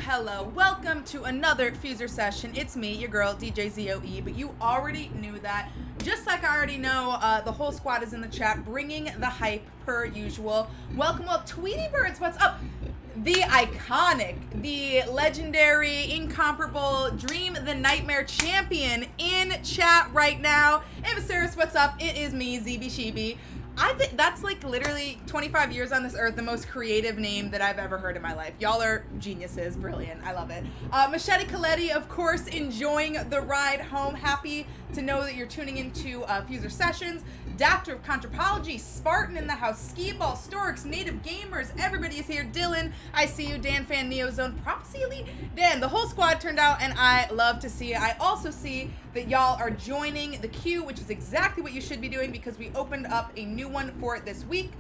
Hello. Welcome to another FUSER session. It's me, your girl, DJ Z.O.E, but you already knew that. Just like I already know, the whole squad is in the chat, bringing the hype per usual. Welcome up, Tweety Birds, what's up? The iconic, the legendary, incomparable, Dream the Nightmare champion in chat right now. Hey, Viserys, what's up? It is me, ZB. I think that's like literally 25 years on this earth, the most creative name that I've ever heard in my life. Y'all are geniuses. Brilliant. I love it. Machete Coletti, of course, enjoying the ride home. Happy to know that you're tuning into FUSER Sessions. Doctor of Contrapology, Spartan in the house, Ski Ball, Storks, Native Gamers, everybody is here. Dylan, I see you. Dan Fan, Neozone, Prophecy Elite. Dan, the whole squad turned out, and I love to see it. I also see that y'all are joining the queue, which is exactly what you should be doing because we opened up a new one for it this week.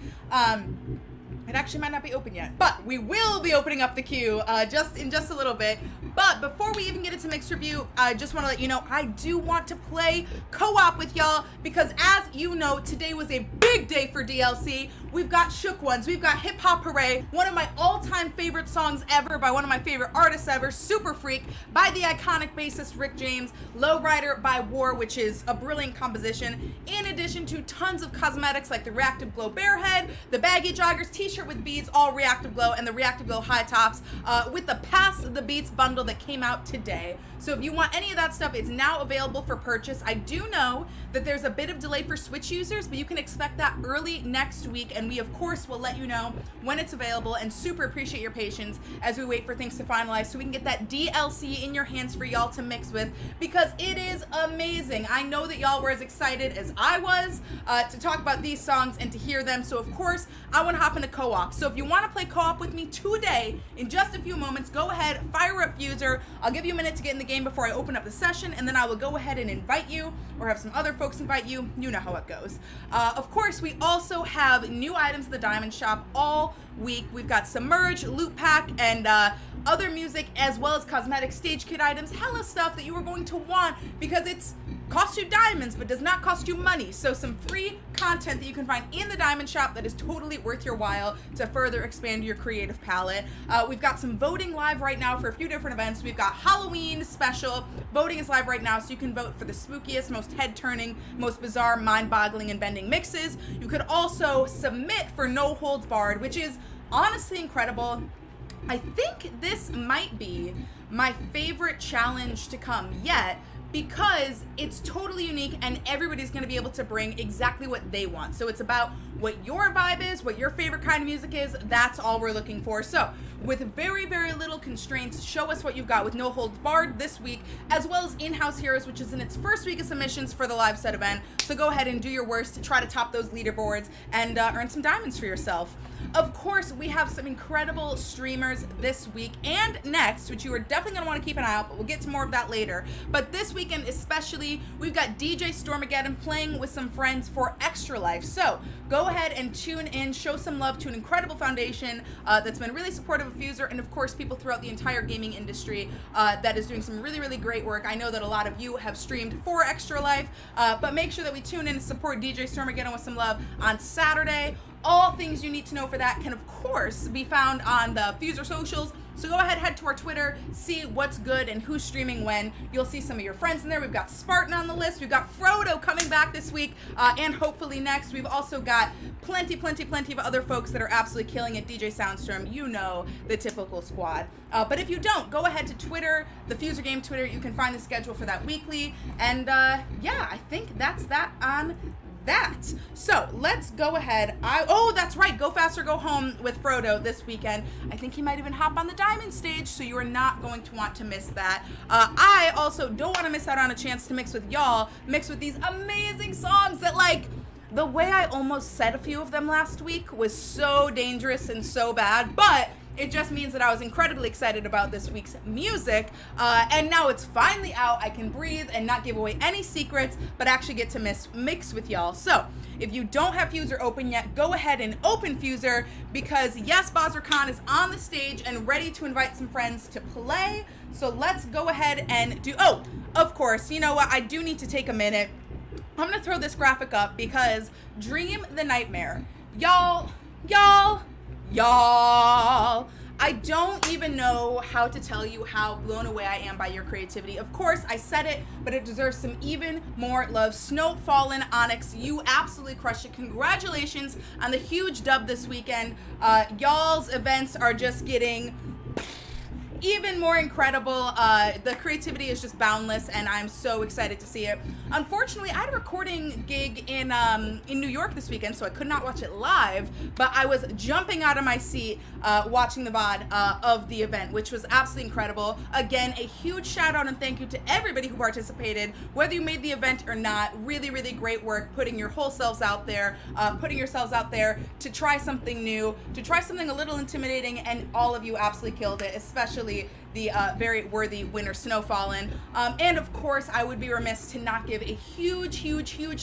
It actually might not be open yet, but we will be opening up the queue just a little bit. But before we even get into mixed review, I just want to let you know I do want to play co-op with y'all because, as you know, today was a big day for DLC. We've got Shook Ones, we've got Hip Hop Hooray, one of my all-time favorite songs ever by one of my favorite artists ever, Super Freak, by the iconic bassist Rick James, Lowrider by War, which is a brilliant composition, in addition to tons of cosmetics like the Reactive Glow Bear Head, the Baggy Joggers t-shirt with beads, all Reactive Glow, and the Reactive Glow high tops with the Pass the Beats bundle that came out today. So if you want any of that stuff, it's now available for purchase. I do know that there's a bit of delay for Switch users, but you can expect that early next week, and we of course will let you know when it's available, and super appreciate your patience as we wait for things to finalize so we can get that DLC in your hands for y'all to mix with, because it is amazing. I know that y'all were as excited as I was to talk about these songs and to hear them, so of course I want to hop into co-op. So if you want to play co-op with me today, in just a few moments, go ahead, fire up FUSER. I'll give you a minute to get in the game before I open up the session, and then I will go ahead and invite you, or have some other folks invite you. You know how it goes. Of course, we also have new items in the Diamond Shop all week. We've got Submerge, Loot Pack, and other music, as well as cosmetic stage kit items. Hella stuff that you are going to want because it's costs you diamonds but does not cost you money. So some free content that you can find in the Diamond Shop that is totally worth your while to further expand your creative palette. We've got some voting live right now for a few different events. We've got Halloween special. Voting is live right now, so you can vote for the spookiest, most head-turning, most bizarre, mind-boggling, and bending mixes. You could also submit for No Holds Barred, which is honestly incredible. I think this might be my favorite challenge to come yet, because it's totally unique and everybody's going to be able to bring exactly what they want. So it's about what your vibe is, what your favorite kind of music is. That's all we're looking for. So with very, very little constraints, show us what you've got with No Holds Barred this week, as well as In-House Heroes, which is in its first week of submissions for the live set event. So go ahead and do your worst to try to top those leaderboards and earn some diamonds for yourself. Of course, we have some incredible streamers this week and next, which you are definitely going to want to keep an eye out, but we'll get to more of that later. But this weekend especially, we've got DJ Stormageddon playing with some friends for Extra Life. So go ahead and tune in, show some love to an incredible foundation that's been really supportive of FUSER, and of course people throughout the entire gaming industry that is doing some really, really great work. I know that a lot of you have streamed for Extra Life, but make sure that we tune in and support DJ Stormageddon with some love on Saturday. All things you need to know for that can, of course, be found on the FUSER socials. So go ahead, head to our Twitter, see what's good and who's streaming when. You'll see some of your friends in there. We've got Spartan on the list. We've got Frodo coming back this week and hopefully next. We've also got plenty of other folks that are absolutely killing it. DJ Soundstorm, you know, the typical squad. But if you don't, go ahead to Twitter, the FUSER Game Twitter. You can find the schedule for that weekly. And yeah, I think that's that on that. So let's go ahead. Oh, that's right, Go Faster Go Home with Frodo this weekend. I think he might even hop on the diamond stage, so you are not going to want to miss that. I also don't want to miss out on a chance to mix with y'all, mix with these amazing songs that, like, the way I almost said a few of them last week was so dangerous and so bad, but it just means that I was incredibly excited about this week's music, and now it's finally out. I can breathe and not give away any secrets, but actually get to mix with y'all. So if you don't have FUSER open yet, go ahead and open FUSER, because yes, Bozzer Khan is on the stage and ready to invite some friends to play. So let's go ahead and do, oh, of course, you know what, I do need to take a minute. I'm gonna throw this graphic up because Dream the Nightmare. Y'all, I don't even know how to tell you how blown away I am by your creativity. Of course, I said it, but it deserves some even more love. Snowfallen Onyx, you absolutely crushed it. Congratulations on the huge dub this weekend. Y'all's events are just getting even more incredible. The creativity is just boundless, and I'm so excited to see it. Unfortunately, I had a recording gig in New York this weekend, so I could not watch it live, but I was jumping out of my seat watching the VOD of the event, which was absolutely incredible. Again, a huge shout out and thank you to everybody who participated, whether you made the event or not. Really, really great work putting your whole selves out there, putting yourselves out there to try something new, to try something a little intimidating, and all of you absolutely killed it, especially the very worthy winner, Snowfallen. And of course, I would be remiss to not give a huge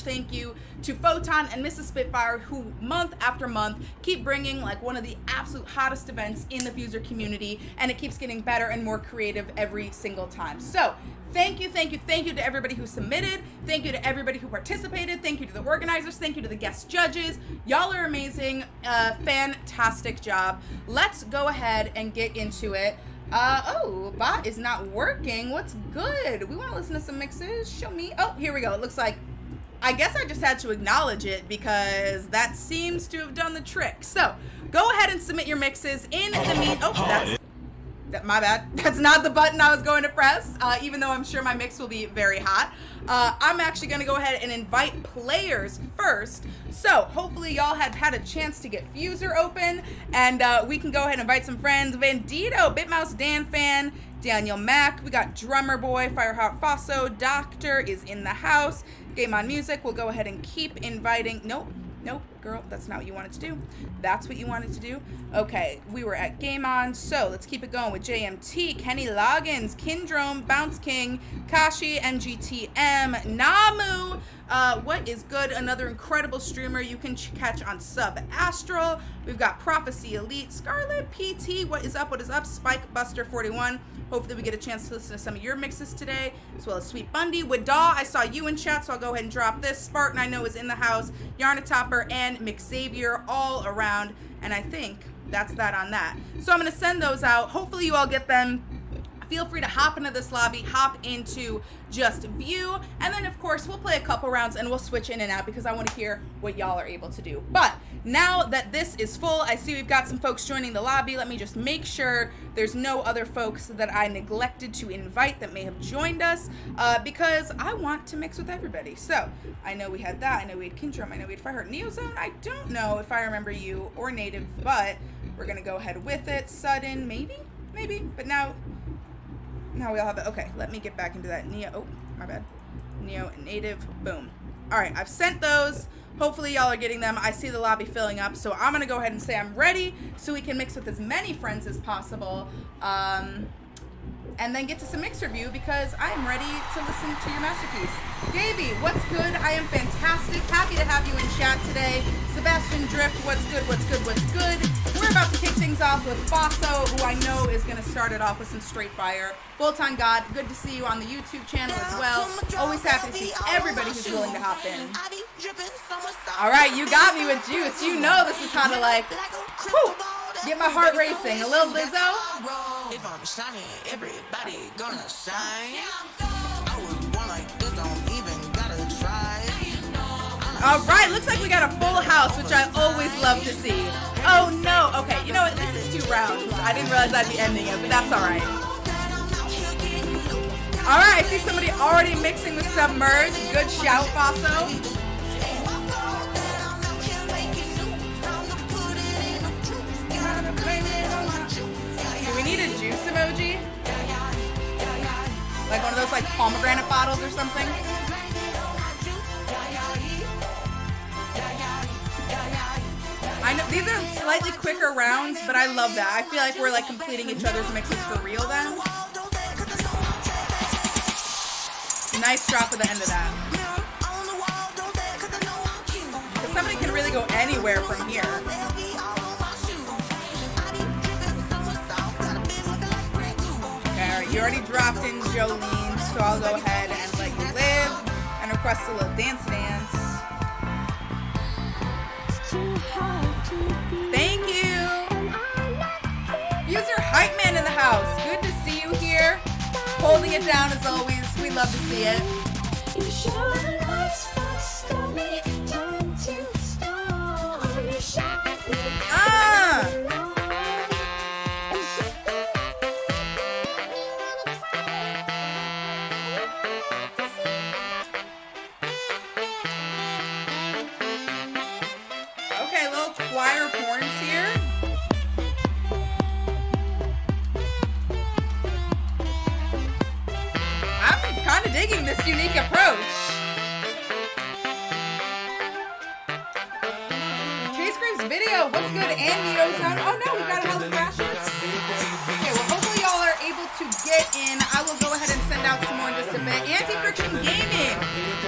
thank you to Photon and Mrs. Spitfire, who month after month keep bringing like one of the absolute hottest events in the FUSER community, and it keeps getting better and more creative every single time. So thank you to everybody who submitted. Thank you to everybody who participated. Thank you to the organizers. Thank you to the guest judges. Y'all are amazing. Fantastic job. Let's go ahead and get into it. Oh, bot is not working. What's good? We want to listen to some mixes. Show me. Oh, here we go. It looks like, I guess I just had to acknowledge it because that seems to have done the trick. So go ahead and submit your mixes in the meet. Oh, that's My bad. That's not the button I was going to press, even though I'm sure my mix will be very hot. I'm actually going to go ahead and invite players first. So hopefully y'all had a chance to get FUSER open, and we can go ahead and invite some friends. Bandito, Bitmouse Dan Fan, Daniel Mack, we got Drummer Boy, Fireheart Fosso, Doctor is in the house, Game On Music. We'll go ahead and keep inviting. Nope, girl, that's not what you wanted to do. That's what you wanted to do. Okay, we were at Game On, so let's keep it going with JMT, Kenny Loggins, Kindrome, Bounce King, Kashi, MGTM, Namu. What is good? Another incredible streamer you can catch on Sub Astral. We've got Prophecy Elite, Scarlet PT. What is up? Spike Buster 41. Hopefully we get a chance to listen to some of your mixes today, as well as Sweet Bundy. Wadaw, I saw you in chat, so I'll go ahead and drop this. Spartan, I know, is in the house. Yarna Topper and McXavier all around. And I think that's that on that. So I'm going to send those out. Hopefully you all get them. Feel free to hop into this lobby, hop into just view, and then of course we'll play a couple rounds and we'll switch in and out because I want to hear what y'all are able to do. But now that this is full, I see we've got some folks joining the lobby. Let me just make sure there's no other folks that I neglected to invite that may have joined us, because I want to mix with everybody. So I know we had that, I know we had Kindrum, I know we had Fireheart. Neozone, I don't know if I remember you, or Native, but we're gonna go ahead with it. Sudden, maybe, but now we all have it. Okay, let me get back into that. Neo, oh, my bad. Neo and Native, boom. All right, I've sent those. Hopefully y'all are getting them. I see the lobby filling up, so I'm gonna go ahead and say I'm ready so we can mix with as many friends as possible. And then get to some mix review because I am ready to listen to your masterpiece. Davey, what's good? I am fantastic. Happy to have you in chat today. Sebastian Drift, what's good? We're about to kick things off with Fosso, who I know is going to start it off with some straight fire. Bolt on God, good to see you on the YouTube channel as well. Always happy to see everybody who's willing to hop in. All right, you got me with juice. You know this is how to whew, get my heart racing. A little Lizzo. If I'm shining, everybody gonna shine. I was born like this, don't even gotta try. All right, looks like we got a full house, which I always love to see. Oh no, okay, you know what, this is 2 rounds. I didn't realize I'd be ending it, but that's all right. All right, I see somebody already mixing with Submerge. Good shout, Fosso. Do we need a juice emoji? Like one of those pomegranate bottles or something? I know these are slightly quicker rounds, but I love that. I feel like we're completing each other's mixes for real then. Nice drop at the end of that. Because somebody can really go anywhere from here. Okay, alright, you already dropped in Jolene, so I'll go ahead and let you live and request a little dance. Thank you. FUSER Hype Man in the house. Good to see you here. Holding it down as always. We love to see it. Okay, little choir horns here. I'm kind of digging this unique approach. Chase Graves video, what's good? And Neozone. Oh no, we got a House of Crashers. Okay, well hopefully y'all are able to get in. I will go ahead and send out some more in just a bit. Anti-Friction Gaming,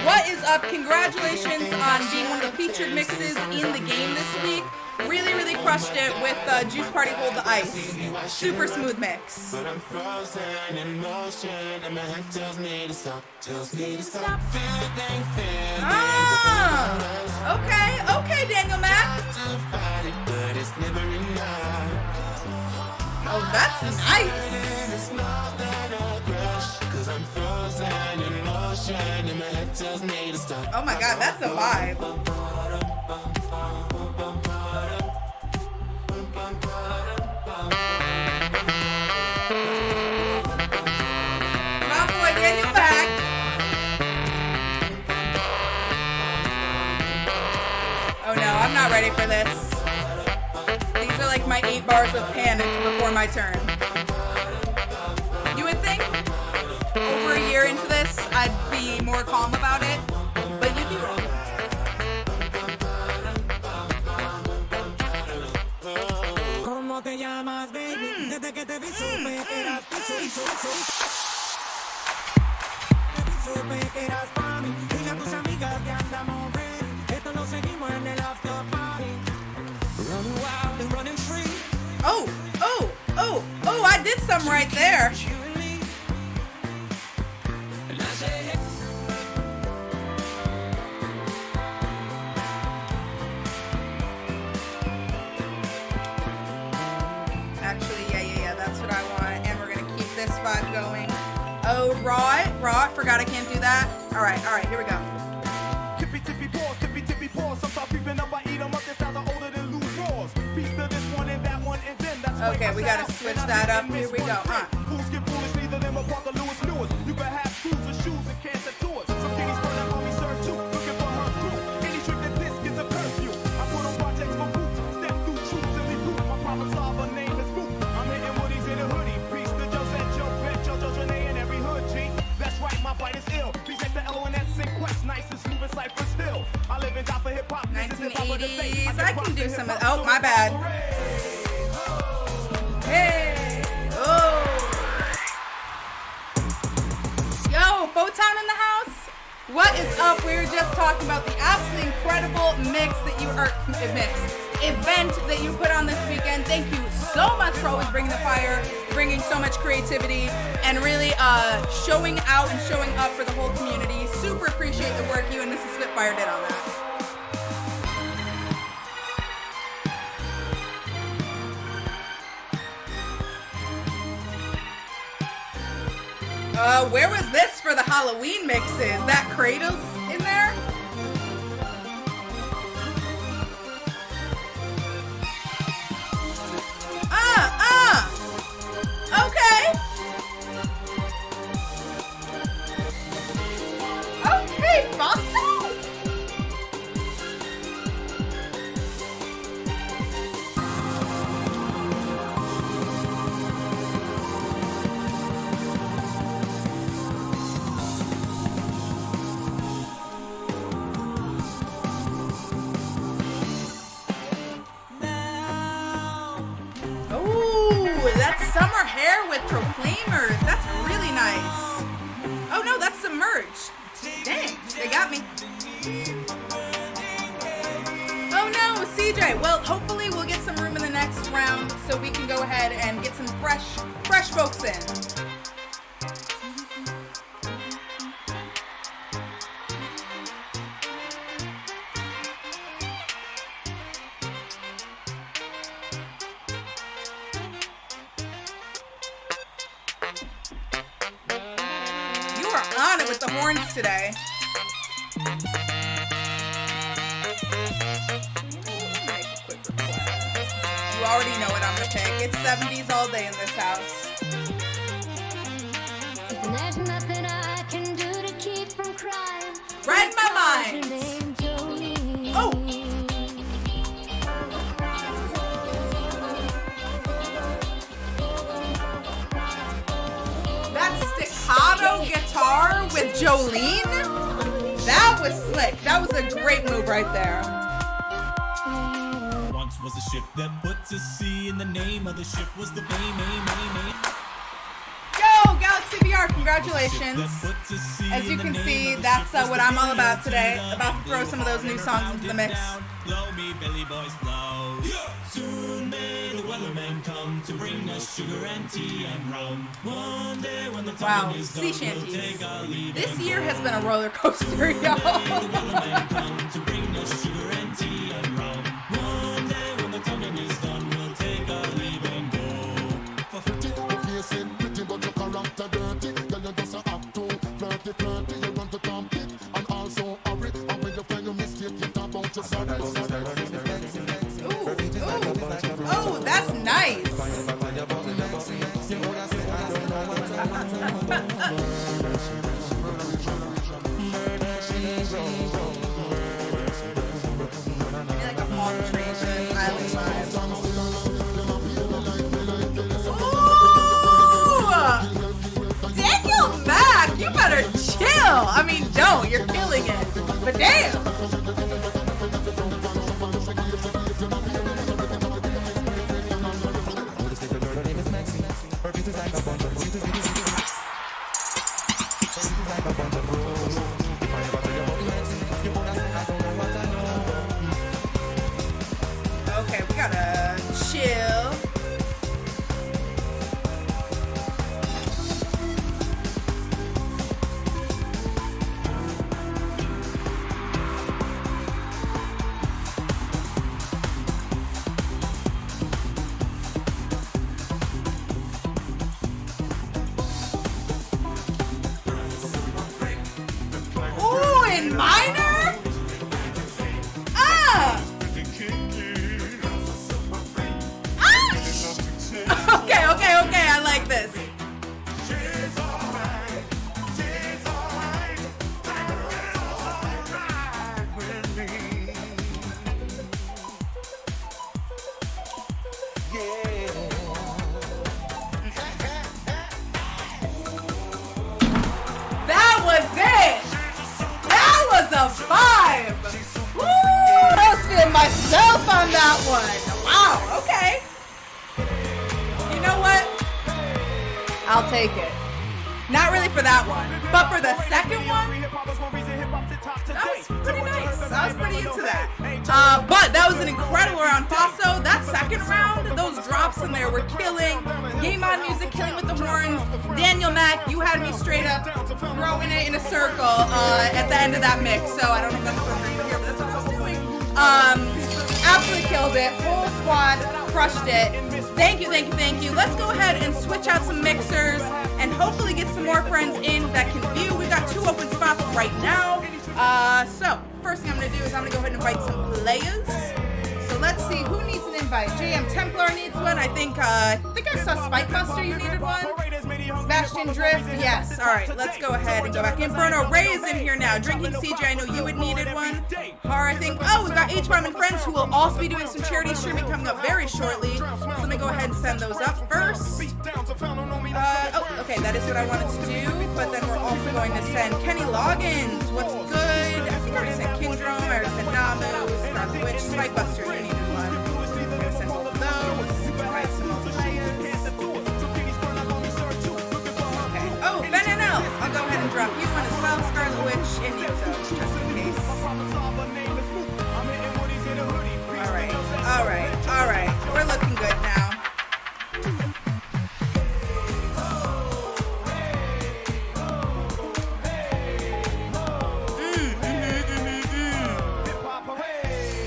what is up? Congratulations on being one of the featured mixes in the game this week. Really, really crushed it with Juice Party Hold the Ice. Super smooth mix. But I'm frozen in motion and my head tells me to stop. Feeling Okay, Daniel Mack. but it's never enough. Oh, that's nice. It's more than a crush, 'cause I'm frozen in motion and my head tells me to stop. Oh my god, that's a vibe. I'm not ready for this. These are like my 8 bars of panic before my turn. You would think over a year into this, I'd be more calm about it, but you'd be wrong. ¿Cómo te llamas, baby? Desde que te vi supe que eras supe que eras para mí. Dile a tus amigas que andamos ready. Esto lo seguimos en el after party. Running wild and running free. Oh, I did some right there. You and me. And I say, hey. Actually, yeah, that's what I want. And we're gonna keep this vibe going. Oh, raw it. Forgot I can't do that. All right, here we go. Tippy pause. Sometimes creeping up, I eat them up. Their styles are older than loose drawers. Piece to this one and that one, and then that's Okay, we gotta switch that up. Here we go. Fools get foolish, neither them or Parker Lewis. You can have shoes or shoes and cancer tours. Some kitties burn up on me, serve too. Looking for her crew. Any trick that this gets a curfew. I put on projects for boots. Step through troops and recruit. My proper solver name is Boot. I'm hitting woodies in a hoodie. Peace to Joe said Joe, Bet, Joe, Janae in every hood, G. That's right, my fight is ill. BJ the L&S and Quest, nice and smooth and Cypress Hill. I live in top of hip hop. 1980s. I can do some of. Oh, my bad. Hey. Oh. Yo, Photon in the house. What is up? We were just talking about the absolutely incredible event that you put on this weekend. Thank you so much for always bringing the fire, bringing so much creativity, and really showing out and showing up for the whole community. Super appreciate the work you and Mrs. Spitfire did on that. Where was this for the Halloween mixes? That Cradle's in there? Okay. Okay, FUSER. Summer hair with proclaimers. That's really nice. Oh no, that's submerged. Dang, they got me. Oh no, CJ. Well, hopefully we'll get some room in the next round so we can go ahead and get some fresh folks in. On it with the horns today. You already know what I'm gonna pick. It's 70s all day in this house. There's nothing I can do to keep from crying. Right in my mind. Oh. That staccato guitar with Jolene? That was slick. That was a great move right there. Once was a ship that put to sea, and the name of the ship was the May. Yo, Galaxy VR, congratulations. As you can see, that's what I'm all about today. About to throw some of those new songs into the mix. Blow me, Billy boys, blow. Soon may the weathermen come to bring us sugar and tea and rum. One day when the time is done, sea shanties. This year has been a roller coaster, y'all. the weathermen come to bring us sugar and tea and rum. One day when the time is done, we'll take our leave and go. For 50, facing pretty, but your character dirty. Then you just act too flirty. You run to compete and also hurry. And when you find your mistake, you talk about your sorry. Oh, that's nice. Like a I mean, don't. You're killing it. But damn. Okay, we gotta chill. Ooh, in minor? Ah! Okay, I like this. That was it! That was a vibe! Woo! I was feeling myself on that one. Wow, okay. You know what? I'll take it. Not really for that one, but for the second one, that was pretty nice. I was pretty into that. But that was an incredible round. Also, that second round, those drops in there were killing. Game on music, killing with the horns. Daniel Mack, you had me straight up throwing it in a circle at the end of that mix. So I don't know if that's appropriate here, but that's what I was doing. Absolutely killed it. Whole squad crushed it. Thank you, thank you, thank you. Let's go ahead and switch out some mixers and hopefully get some more friends in that can view. We got 2 open spots right now. So first thing I'm gonna do is I'm gonna go ahead and invite some players. So let's see who needs an invite. JM Templar needs one. I think I saw Spike Buster. You needed one. Sebastian Drift. Yes. All right. Let's go ahead and go back in. Bruno Ray is in here now. Drinking CJ. I know you had needed one. Har, I think. Oh, we've got H-Bomb and friends who will also be doing some charity streaming coming up very shortly. So let me go ahead and send those up first. Oh, okay. That is what I wanted to do. But then we're also going to send Kenny Loggins. What's good? I think I already sent Kindrome. I already sent Namu. Star Witch. Spike Buster. You needed one. I'm going to send both of those. Invite some more players. Okay. Oh, Ben and L. I'll go ahead and drop you one as well. Scarlet Witch and Yuzo, just in case. All right. We're looking good now.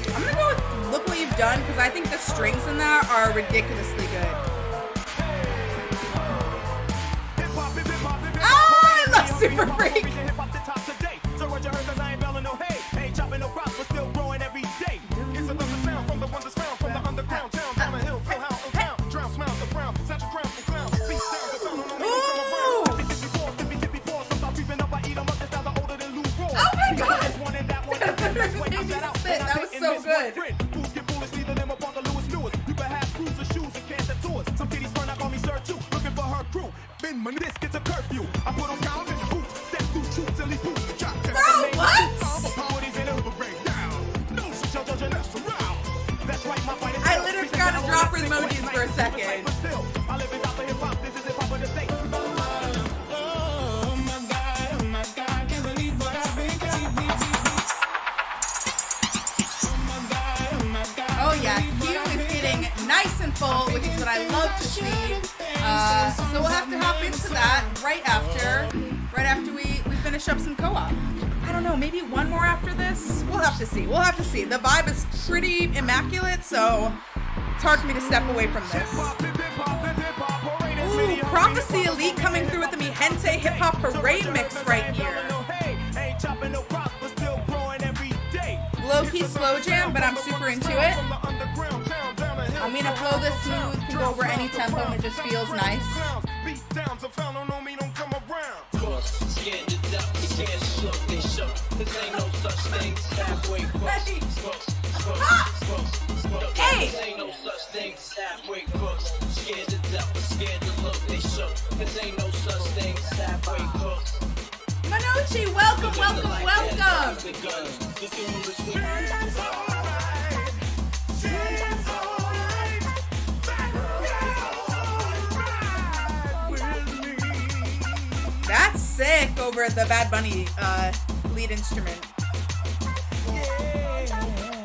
I'm gonna go with Look What You've Done because I think the strings in that are ridiculously good. Oh, I love Super Freak. That was so good. Bro, what? I literally forgot to drop her emojis for a second. Oh yeah, Q is getting nice and full, which is what I love to see. So we'll have to hop into that right after we finish up some co-op. I don't know, maybe one more after this? We'll have to see. The vibe is pretty immaculate, so it's hard for me to step away from this. Ooh, Prophecy Elite coming through with the Mi Gente Hip Hop Parade mix right here. Low-key slow jam, but I'm super into it. I'm gonna flow this smooth, can go over any tempo, and it just feels nice. Hey! Manoj Archie, welcome, welcome, welcome. That's sick over the Bad Bunny lead instrument.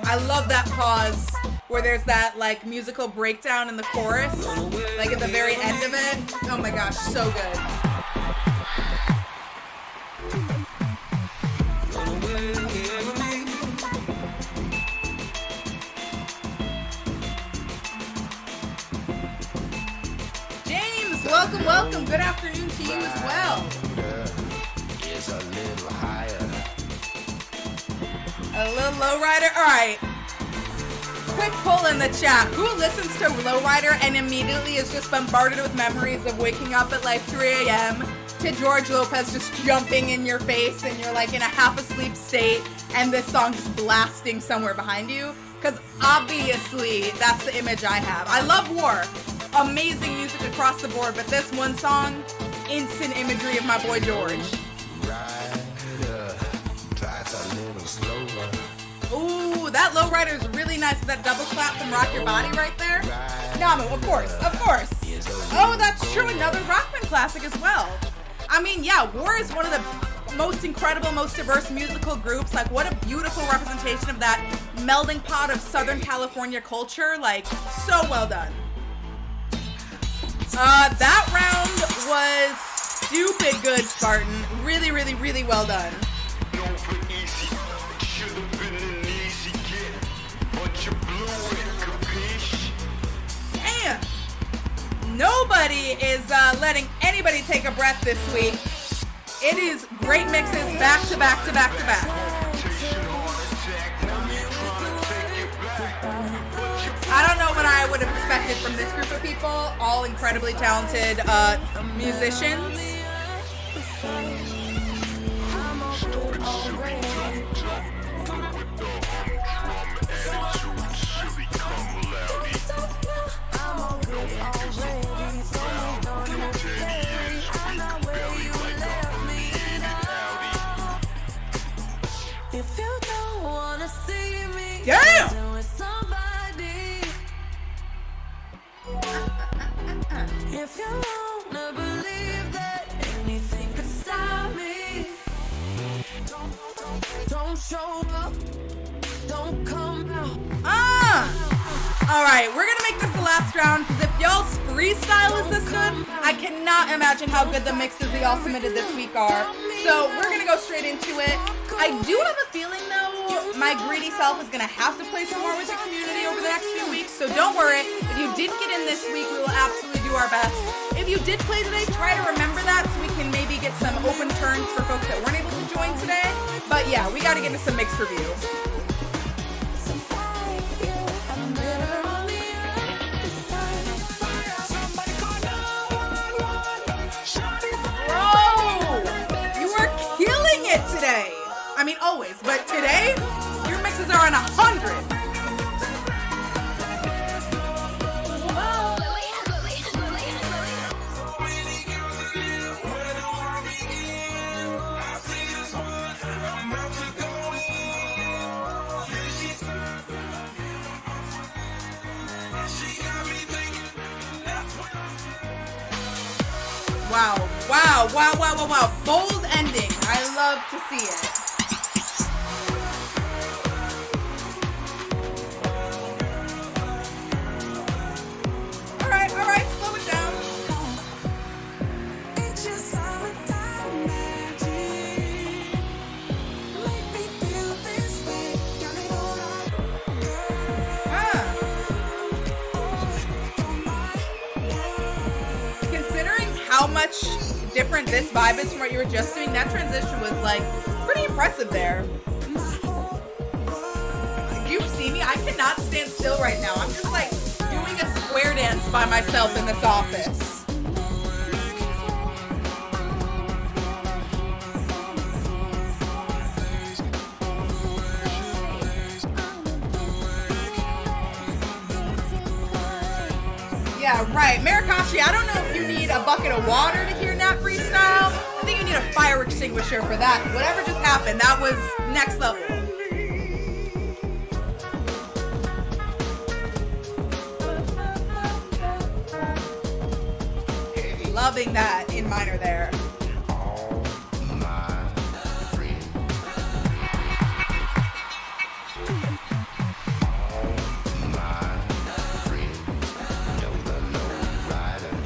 I love that pause where there's that like musical breakdown in the chorus, like at the very end of it. Oh my gosh, so good. James, welcome, welcome. Good afternoon to you as well. Is a little higher. A little lowrider. All right. Quick poll in the chat. Who listens to Lowrider and immediately is just bombarded with memories of waking up at like 3 a.m. to George Lopez just jumping in your face and you're like in a half asleep state and this song just blasting somewhere behind you? Because obviously that's the image I have. I love War. Amazing music across the board, but this one song, instant imagery of my boy George. Rider, tries a little slower. Ooh, that lowrider is really nice. That double clap from Rock Your Body right there. Namu, of course, of course. Oh, that's true. Another Rockman classic as well. I mean, yeah, War is one of the most incredible, most diverse musical groups. Like, what a beautiful representation of that melding pot of Southern California culture. Like, so well done. That round was stupid good, Spartan. Really, really, really well done. Damn! Nobody is letting anybody take a breath this week. It is great mixes back to back to back to back. I don't know what I would have expected from this group of people. All incredibly talented musicians. If you don't wanna see me, Damn! do it somebody. If you wanna believe that anything could stop me, don't show up, don't come out. All right, we're gonna make this the last round because if y'all's freestyle is this good, I cannot imagine how good the mixes that y'all submitted this week are. So we're gonna go straight into it. I do have a feeling though, my greedy self is gonna have to play some more with the community over the next few weeks. So don't worry, if you didn't get in this week, we will absolutely do our best. If you did play today, try to remember that so we can maybe get some open turns for folks that weren't able to join today. But yeah, we gotta get into some mix review. Today. I mean, always, but today, your mixes are on 100. Wow, wow, wow, wow, wow, wow. Bold ending. I love to see it. All right, slow it down. It's just summertime magic. Make me feel this way. Got me going. Considering how much different this vibe is from what you were just doing, that transition was like pretty impressive there. You see me? I cannot stand still right now. I'm just like doing a square dance by myself in this office. Yeah, right. Marikashi, I don't know if you need a bucket of water to hear Nat freestyle. think you need a fire extinguisher for that. Whatever just happened, that was next level. Loving that in minor there.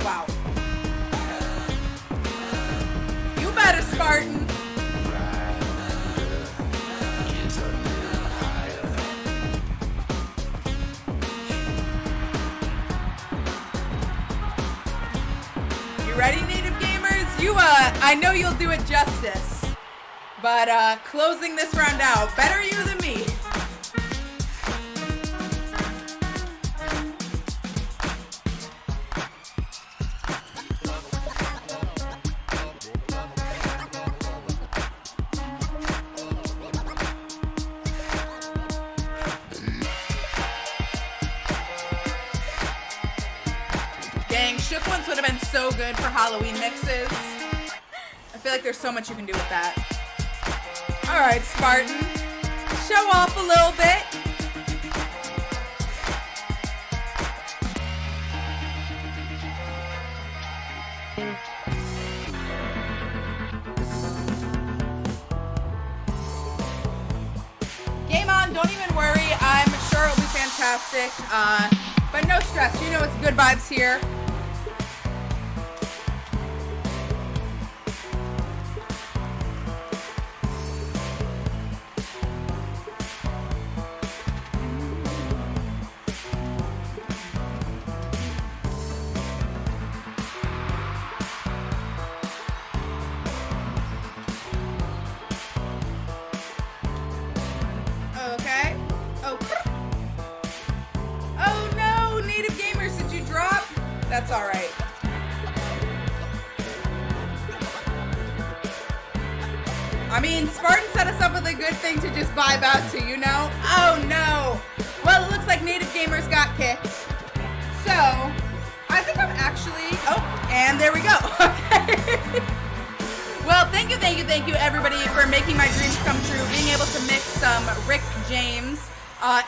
Wow. You better, Spartan. You ready, native gamers? I know you'll do it justice. But closing this round out, better you than me. Dang, Shook Ones would have been so good for Halloween mixes. I feel like there's so much you can do with that. Alright, Spartan. Show off a little bit. Game on, don't even worry. I'm sure it'll be fantastic. But no stress, you know it's good vibes here. Okay. Oh. Oh no, native gamers, did you drop? That's all right. I mean, Spartan set us up with a good thing to just vibe out to, you know? Oh no. Well, it looks like native gamers got kicked. So, I think I'm actually, oh, and there we go. Okay. Well, thank you, everybody, for making my dreams come true. Being able to mix some Rick James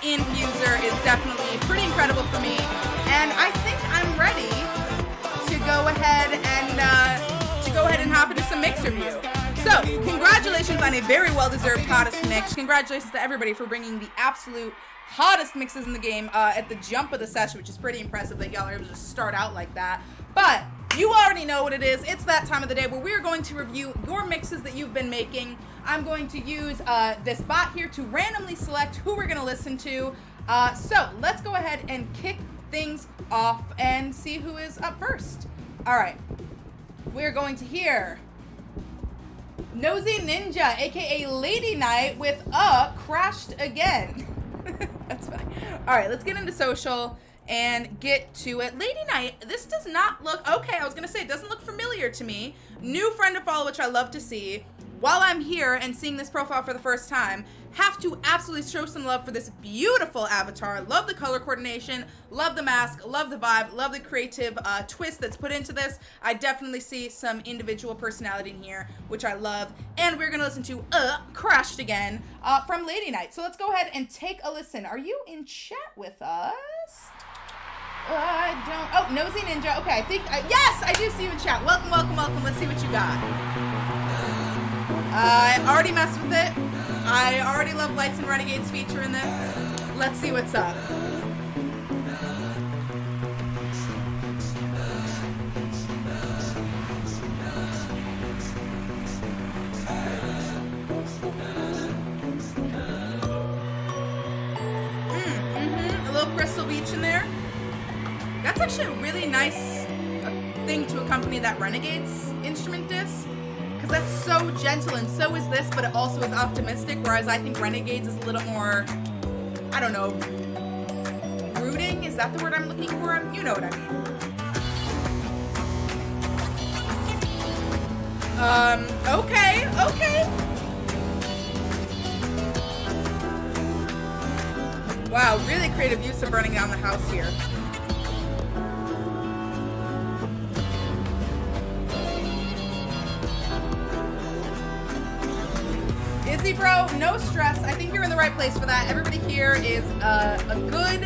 in FUSER is definitely pretty incredible for me. And I think I'm ready to go ahead and hop into some mix review. So, congratulations on a very well-deserved hottest mix. Congratulations to everybody for bringing the absolute hottest mixes in the game at the jump of the session, which is pretty impressive that y'all are able to start out like that. But you already know what it is. It's that time of the day where we're going to review your mixes that you've been making. I'm going to use this bot here to randomly select who we're going to listen to. So let's go ahead and kick things off and see who is up first. All right. We're going to hear Nosy Ninja, aka Lady Night, with Crashed Again. That's funny. All right, let's get into social and get to it. Lady Night, this does not look, okay, I was gonna say, it doesn't look familiar to me. New friend to follow, which I love to see. While I'm here and seeing this profile for the first time, have to absolutely show some love for this beautiful avatar. Love the color coordination, love the mask, love the vibe, love the creative twist that's put into this. I definitely see some individual personality in here, which I love. And we're gonna listen to Crashed Again from Lady Night. So let's go ahead and take a listen. Are you in chat with us? I don't. Oh, Nosy Ninja. Okay, I think. Yes, I do see you in chat. Welcome, welcome, welcome. Let's see what you got. I already messed with it. I already love Lights and Renegades feature in this. Let's see what's up. A little Crystal Beach in there. That's actually a really nice thing to accompany that Renegades instrument disc, because that's so gentle, and so is this, but it also is optimistic, whereas I think Renegades is a little more, I don't know, brooding? Is that the word I'm looking for? You know what I mean. Okay. Wow, really creative use of burning down the house here. bro, no stress. I think you're in the right place for that. Everybody here is a good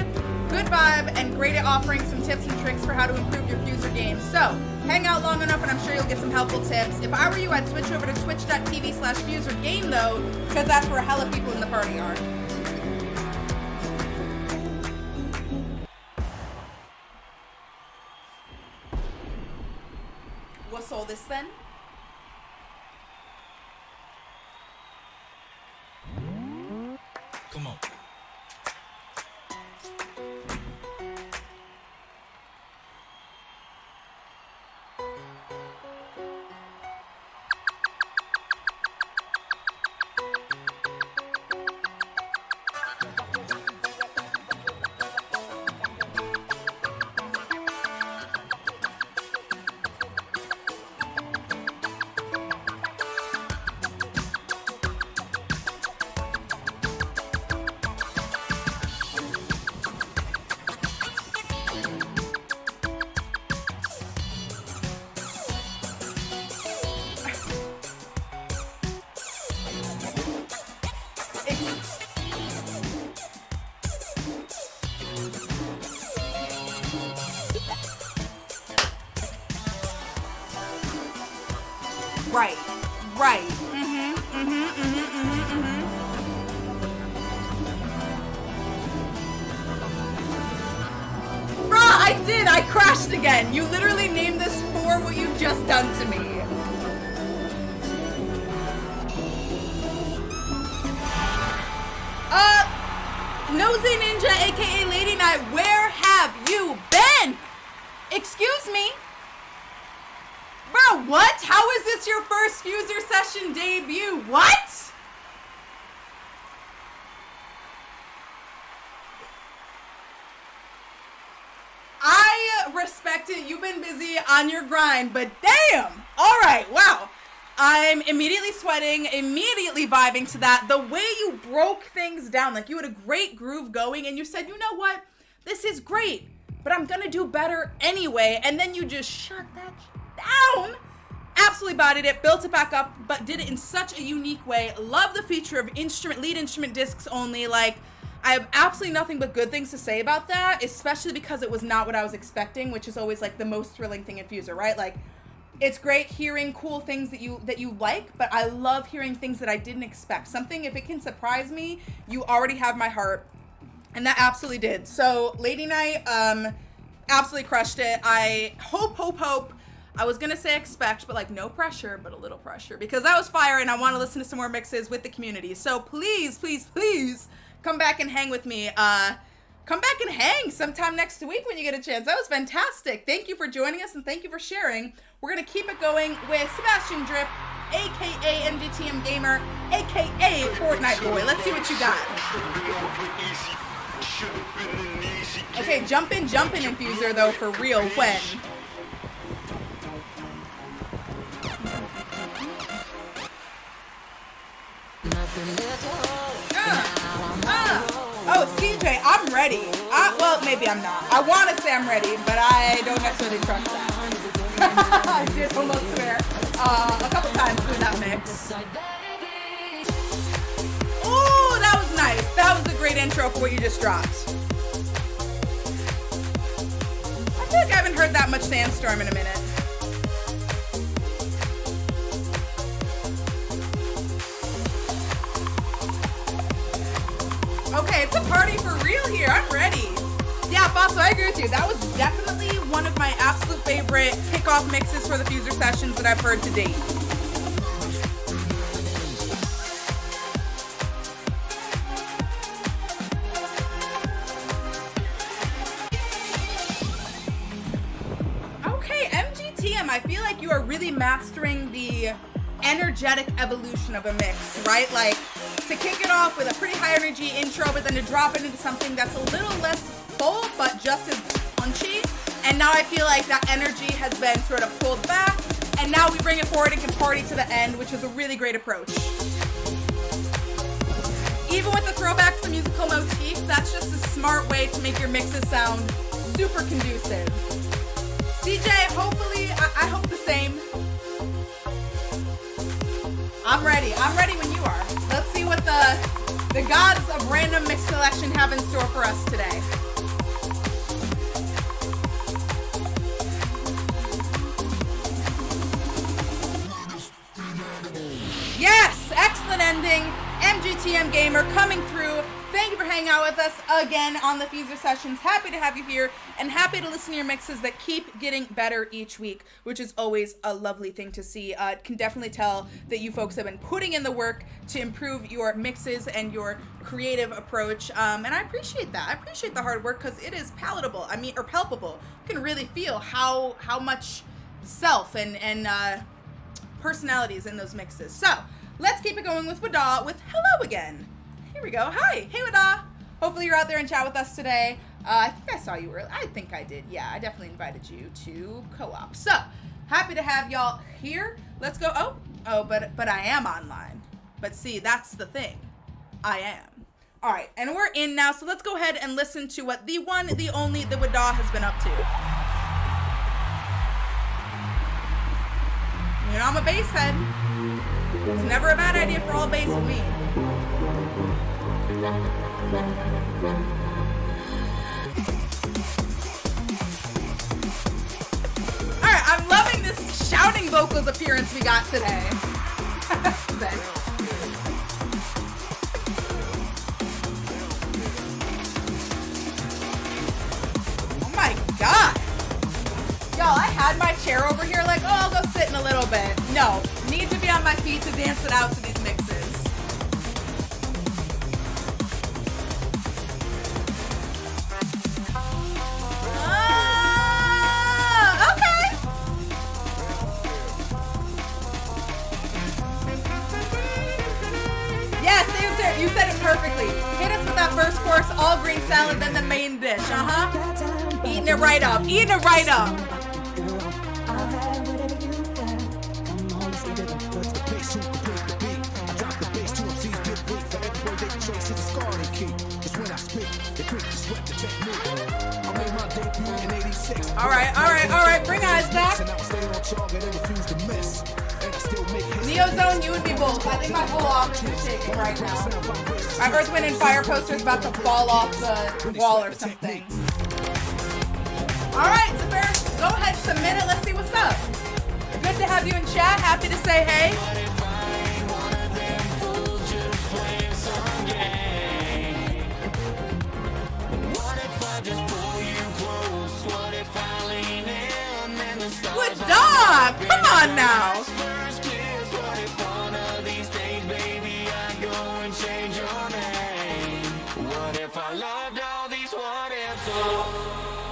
vibe and great at offering some tips and tricks for how to improve your FUSER game. So, hang out long enough and I'm sure you'll get some helpful tips. If I were you, I'd switch over to twitch.tv/FUSER game though, because that's where hella people in the party are. What's all this then? Come on. Right. Bruh, I did. I crashed again. You literally named this for what you've just done to me. Nosy Ninja, aka Lady Night, where have you been? Excuse me? Bro, what? How is this your first FUSER session debut? What? I respect it. You've been busy on your grind, but damn. All right, wow. I'm immediately sweating, immediately vibing to that. The way you broke things down, like you had a great groove going and you said, you know what? This is great, but I'm gonna do better anyway. And then you just shut that down. Absolutely bodied it, built it back up, but did it in such a unique way. Love the feature of lead instrument discs only. Like, I have absolutely nothing but good things to say about that, especially because it was not what I was expecting, which is always like the most thrilling thing in FUSER, right? Like, it's great hearing cool things that you like, but I love hearing things that I didn't expect. Something, if it can surprise me, you already have my heart, and that absolutely did. So, Lady Night, absolutely crushed it. I hope. I was gonna say expect, but like no pressure, but a little pressure, because that was fire and I want to listen to some more mixes with the community. So please come back and hang with me. Come back and hang sometime next week when you get a chance. That was fantastic. Thank you for joining us and thank you for sharing. We're gonna keep it going with Sebastian Drip, aka MGTM Gamer, aka Fortnite Boy. Let's see what you got. Okay, jumping in FUSER though, for real. When? Oh, it's DJ. I'm ready. Well, maybe I'm not. I want to say I'm ready, but I don't necessarily trust that. I did almost swear a couple times through that mix. Ooh, that was nice. That was a great intro for what you just dropped. I feel like I haven't heard that much Sandstorm in a minute. Okay, it's a party for real here. I'm ready. Yeah, Fosso, I agree with you. That was definitely one of my absolute favorite kickoff mixes for the FUSER sessions that I've heard to date. Okay, MGTM, I feel like you are really mastering the energetic evolution of a mix, right? Like, to kick it off with a pretty high energy intro, but then to drop it into something that's a little less full, but just as punchy. And now I feel like that energy has been sort of pulled back, and now we bring it forward and can party to the end, which is a really great approach. Even with the throwback to the musical motif, that's just a smart way to make your mixes sound super conducive. DJ, hopefully, I hope the same. I'm ready. I'm ready when you are. Let's see what the gods of random mix selection have in store for us today. Yes, excellent ending. MGTM Gamer coming through. Thank you for hanging out with us again on the FUSER sessions. Happy to have you here and happy to listen to your mixes that keep getting better each week, which is always a lovely thing to see. Can definitely tell that you folks have been putting in the work to improve your mixes and your creative approach. And I appreciate that. I appreciate the hard work because it is palatable. Or palpable. You can really feel how much self and personality is in those mixes. So let's keep it going with Wada with Hello Again. Here we go. Hi. Hey, Wada. Hopefully you're out there and chat with us today. I think I saw you earlier. I think I did. Yeah, I definitely invited you to co-op. So happy to have y'all here. Let's go. Oh, but I am online. But see, that's the thing. I am. All right, and we're in now. So let's go ahead and listen to what the one, the only, the Wada has been up to. You know, I'm a bass head. It's never a bad idea for all bass with me. Alright, I'm loving this shouting vocals appearance we got today. Oh my god. Y'all, I had my chair over here like, oh, I'll go sit in a little bit. No, need to be on my feet to dance it out to these mixes. Okay. Yes, you said it perfectly. Hit us with that first course, all green salad, then the main dish. Eating it right up. Eating it right up. All right, bring eyes back. Neozone, you would be both. I think my whole office is shaking right now. Our Earth, Wind, and Fire poster is about to fall off the wall or something. All right, Zafir, go ahead, submit it. Let's see what's up. Good to have you in chat. Happy to say hey. Good dog! Come on now!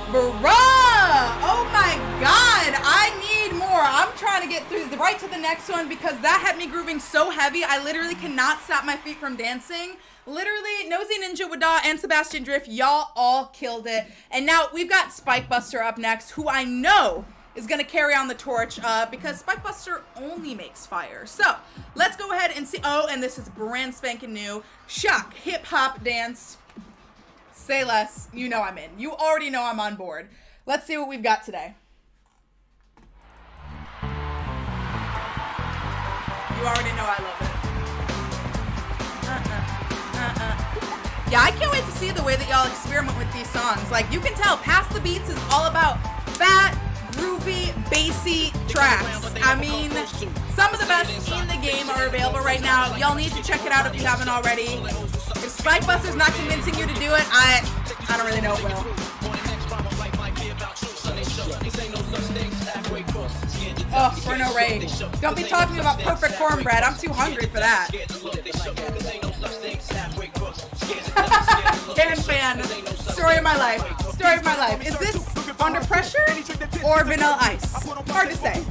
Bruh! Oh my god! I need more. I'm trying to get through right to the next one because that had me grooving so heavy. I literally cannot stop my feet from dancing. Literally, Nosy Ninja, Wada, and Sebastian Drift, y'all all killed it. And now we've got Spike Buster up next, who I know is going to carry on the torch because Spike Buster only makes fire. So let's go ahead and see. Oh, and this is brand spanking new. Shock, hip hop dance. Say less. You know I'm in. You already know I'm on board. Let's see what we've got today. You already know I love it. Yeah, I can't wait to see the way that y'all experiment with these songs. Like, you can tell Pass the Beats is all about fat, groovy, bassy tracks. I mean, some of the best in the game are available right now. Y'all need to check it out if you haven't already. If Spike Buster's not convincing you to do it, I don't really know what will. Oh, for no raid. Don't be talking about perfect cornbread. I'm too hungry for that. Cannon fan. Story of my life. Story of my life. Is this Under Pressure or Vanilla Ice? Hard to say.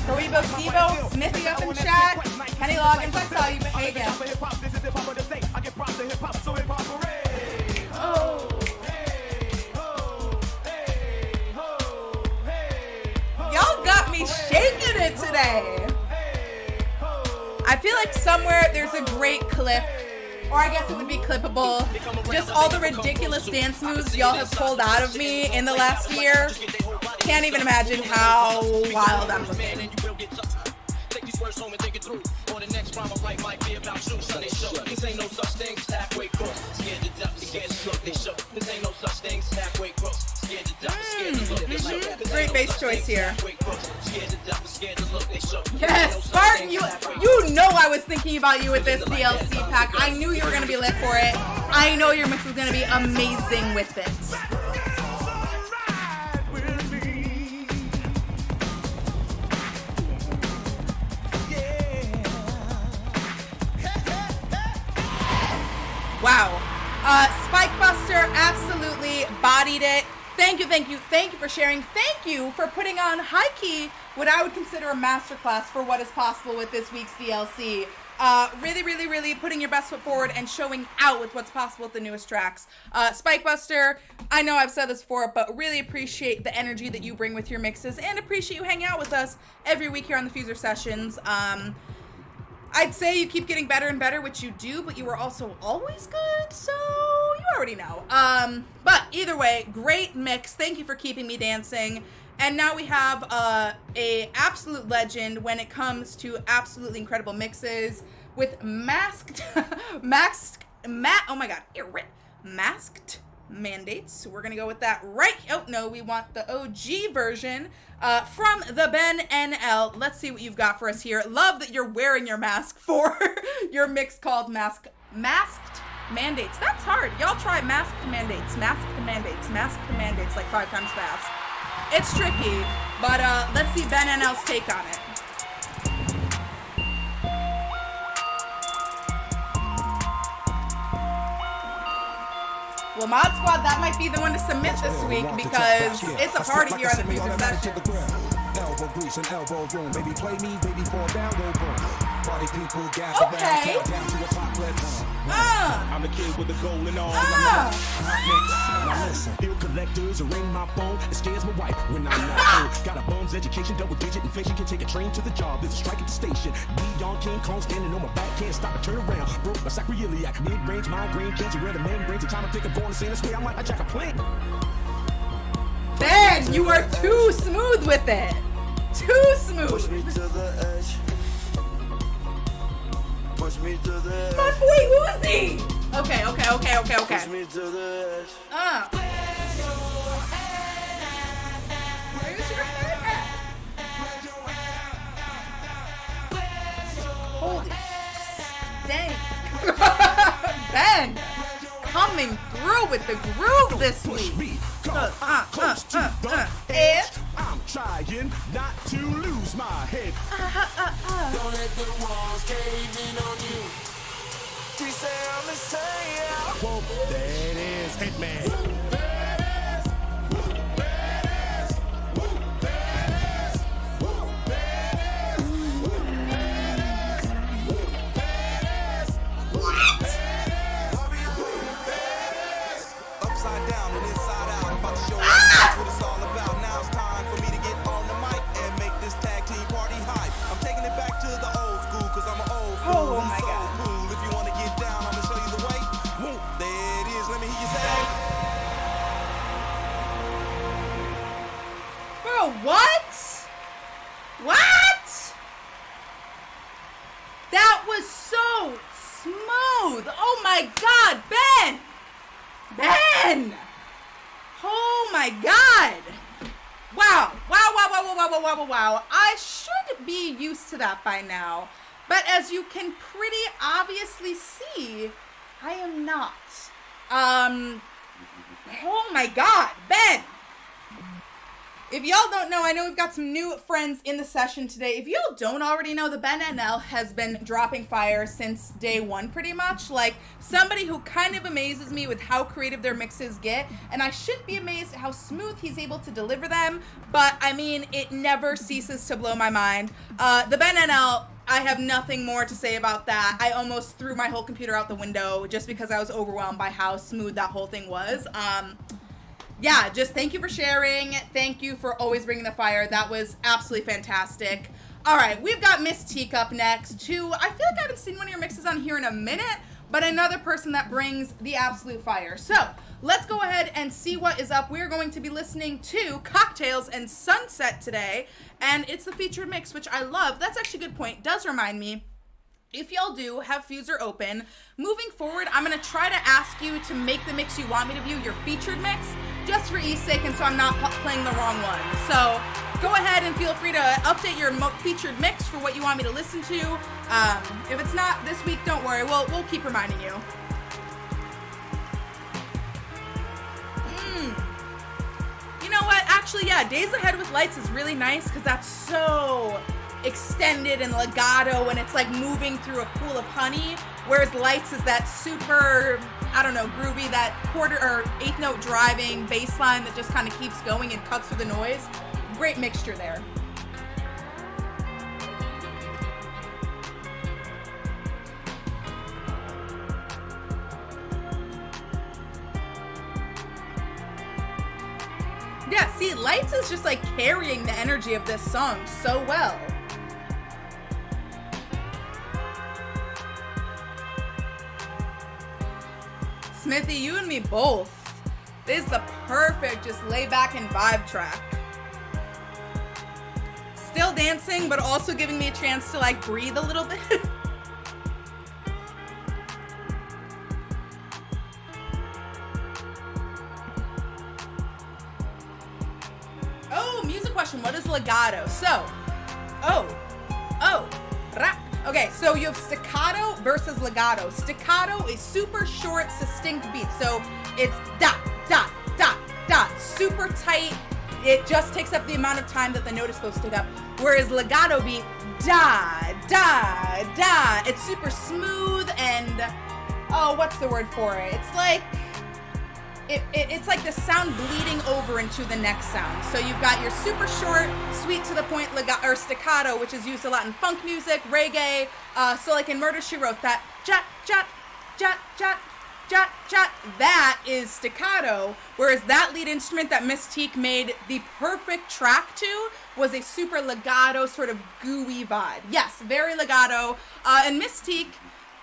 Karibo Stevo, Smithy up in chat. Kenny Loggins, I saw you, but hey again. Oh. Y'all got me shaking it today. I feel like somewhere there's a great clip, or I guess it would be clippable, just all the ridiculous dance moves y'all have pulled out of me in the last year. Can't even imagine how wild I'm looking. Take these words home and think it through. Or the next rhyme I write might be about you. Sunday show. This ain't no such thing as halfway cross. Scared to death, scared to look, they show. This ain't no such thing as halfway cross. Scared to death, scared to look, they show. Great bass choice here. Scared to death, scared to look, they show. Yes, Spartan, you know I was thinking about you with this DLC pack. I knew you were gonna be lit for it. I know your mix was gonna be amazing with it. Wow. Spike Buster absolutely bodied it. Thank you for sharing. Thank you for putting on high key what I would consider a masterclass for what is possible with this week's DLC. Really putting your best foot forward and showing out with what's possible with the newest tracks. Spike Buster, I know I've said this before, but really appreciate the energy that you bring with your mixes and appreciate you hanging out with us every week here on the FUSER sessions. I'd say you keep getting better and better, which you do, but you were also always good, so you already know. But either way, great mix. Thank you for keeping me dancing. And now we have a absolute legend when it comes to absolutely incredible mixes with masked mandates. So we're gonna go with that right. Oh no, we want the OG version from the Ben NL. Let's see what you've got for us here. Love that you're wearing your mask for your mix called masked mandates. That's hard. Y'all try masked mandates like 5 times fast. It's tricky, but let's see Ben NL's take on it. Well, Mod Squad, that might be the one to submit this week because it's a party here on the FUSER session. Elbow grease and elbow room. Baby, play me, baby, fall down, go boom. Party people gather Okay. round, down to the top, let's I'm the kid with the gold and all. Now listen, ill collectors ring my phone. It scares my wife when I'm not home. Got a bum's education, double digit inflation. Can take a train to the job. There's a strike at the station. Beyond King Kong standing on my back. Can't stop and turn around. Broke my sacroiliac. Mid-range, migraine, cancer, red and membranes. The time I think I'm going to say this way, I'm like I jack a plane. Ben, you are too smooth with it. Too smooth. Push me to the edge. Push me to the edge. But wait, who is he? Okay. Push me to the edge. Where's your head? Holy dang. Ben, coming through with the groove this week. Edge. I'm trying not to lose my head. Don't let the walls cave in on you. We say I'm the same. Whoa, that is Hitman. Upside down and inside out. I'm about to show you that's what it's all about. Now it's time for me to get on the mic and make this tag team party hype. I'm taking it back to the old school because I'm an old fool. Oh my so God. cool. If you want to get down, I'm going to show you the way. Woo, there it is. Let me hear you say. Bro, what? What? That was so smooth. Oh my God, Ben. Ben. Oh my God. Wow. I should be used to that by now. But as you can pretty obviously see, I am not. Oh my God, Ben. If y'all don't know, I know we've got some new friends in the session today. If y'all don't already know, the Ben NL has been dropping fire since day one, pretty much. Like, somebody who kind of amazes me with how creative their mixes get, and I should be amazed at how smooth he's able to deliver them, but, I mean, it never ceases to blow my mind. The Ben NL, I have nothing more to say about that. I almost threw my whole computer out the window just because I was overwhelmed by how smooth that whole thing was. Yeah, just thank you for sharing. Thank you for always bringing the fire. That was absolutely fantastic. All right, we've got Miss Teacup next, who I feel like I haven't seen one of your mixes on here in a minute, but another person that brings the absolute fire. So let's go ahead and see what is up. We're going to be listening to Cocktails and Sunset today, and it's the featured mix, which I love. That's actually a good point. Does remind me, if y'all do have FUSER open, moving forward, I'm going to try to ask you to make the mix you want me to view your featured mix, just for ease sake, and so I'm not playing the wrong one. So go ahead and feel free to update your featured mix for what you want me to listen to. If it's not this week, don't worry. We'll keep reminding you. You know what? Actually, yeah, Days Ahead with Lights is really nice because that's so extended and legato, and it's like moving through a pool of honey, whereas Lights is that super, I don't know, groovy, that quarter or eighth note driving bass line that just kind of keeps going and cuts through the noise. Great mixture there. Yeah, see, Lights is just like carrying the energy of this song so well. Smithy, you and me both. This is the perfect just lay back and vibe track. Still dancing, but also giving me a chance to like breathe a little bit. Oh, music question. What is legato? So, okay, so you have staccato versus legato. Staccato is super short, succinct beats. So it's dot, dot, dot, dot, super tight. It just takes up the amount of time that the note is supposed to take up. Whereas legato beat, da, da, da. It's super smooth and, oh, what's the word for it? It's like, it's like the sound bleeding over into the next sound. So you've got your super short, sweet to the point or staccato, which is used a lot in funk music, reggae. So like in Murder, She Wrote, that jat, jat, jat, jat, jat, jat, that is staccato. Whereas that lead instrument that Mystique made the perfect track to was a super legato, sort of gooey vibe. Yes, very legato. And Mystique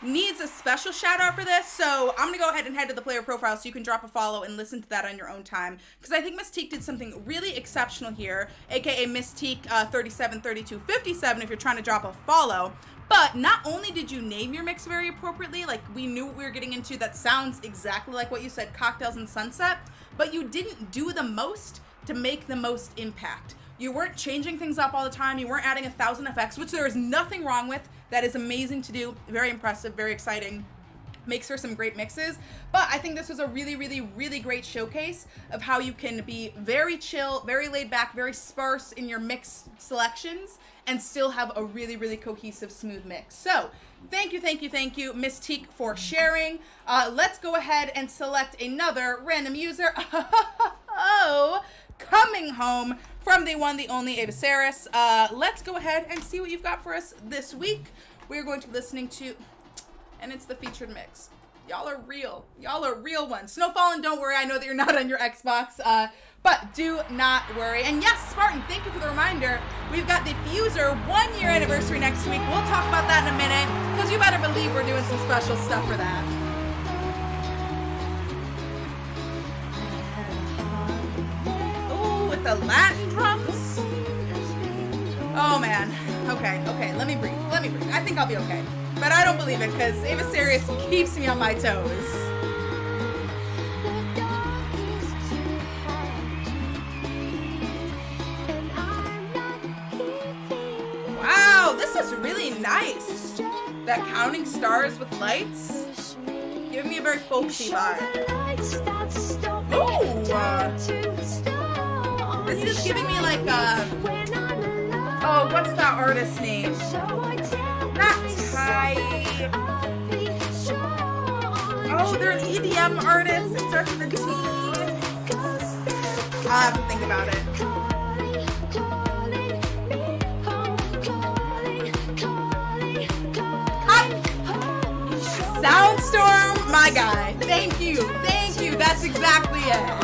needs a special shout out for this, so I'm gonna go ahead and head to the player profile so you can drop a follow and listen to that on your own time, because I think Mystique did something really exceptional here, aka Mystique 373257 if you're trying to drop a follow. But not only did you name your mix very appropriately, like we knew what we were getting into, that sounds exactly like what you said, Cocktails and Sunset, but you didn't do the most to make the most impact. You weren't changing things up all the time. You weren't adding 1,000 effects, which there is nothing wrong with. That is amazing to do. Very impressive, very exciting. Makes for some great mixes. But I think this was a really, really, really great showcase of how you can be very chill, very laid back, very sparse in your mix selections and still have a really, really cohesive, smooth mix. So thank you, Mystique, for sharing. Let's go ahead and select another random user. Coming home from the one, the only Ava Saris. Let's go ahead and see what you've got for us this week. We're going to be listening to, and it's the featured mix. Y'all are real. Y'all are real ones. Snowfallen, don't worry. I know that you're not on your Xbox, but do not worry. And yes, Spartan, thank you for the reminder. We've got the FUSER 1-year anniversary next week. We'll talk about that in a minute, because you better believe we're doing some special stuff for that. With the Latin drums. Oh man. Okay, let me breathe. I think I'll be okay. But I don't believe it because Ava Sirius keeps me on my toes. Wow, this is really nice. That Counting Stars with Lights. Giving me a very folksy vibe. Ooh. This is giving me like oh, what's that artist's name? Not Ty. Oh, they're an EDM artist. It starts with a T. I'll have to think about it. Soundstorm, my guy. Thank you. That's exactly it.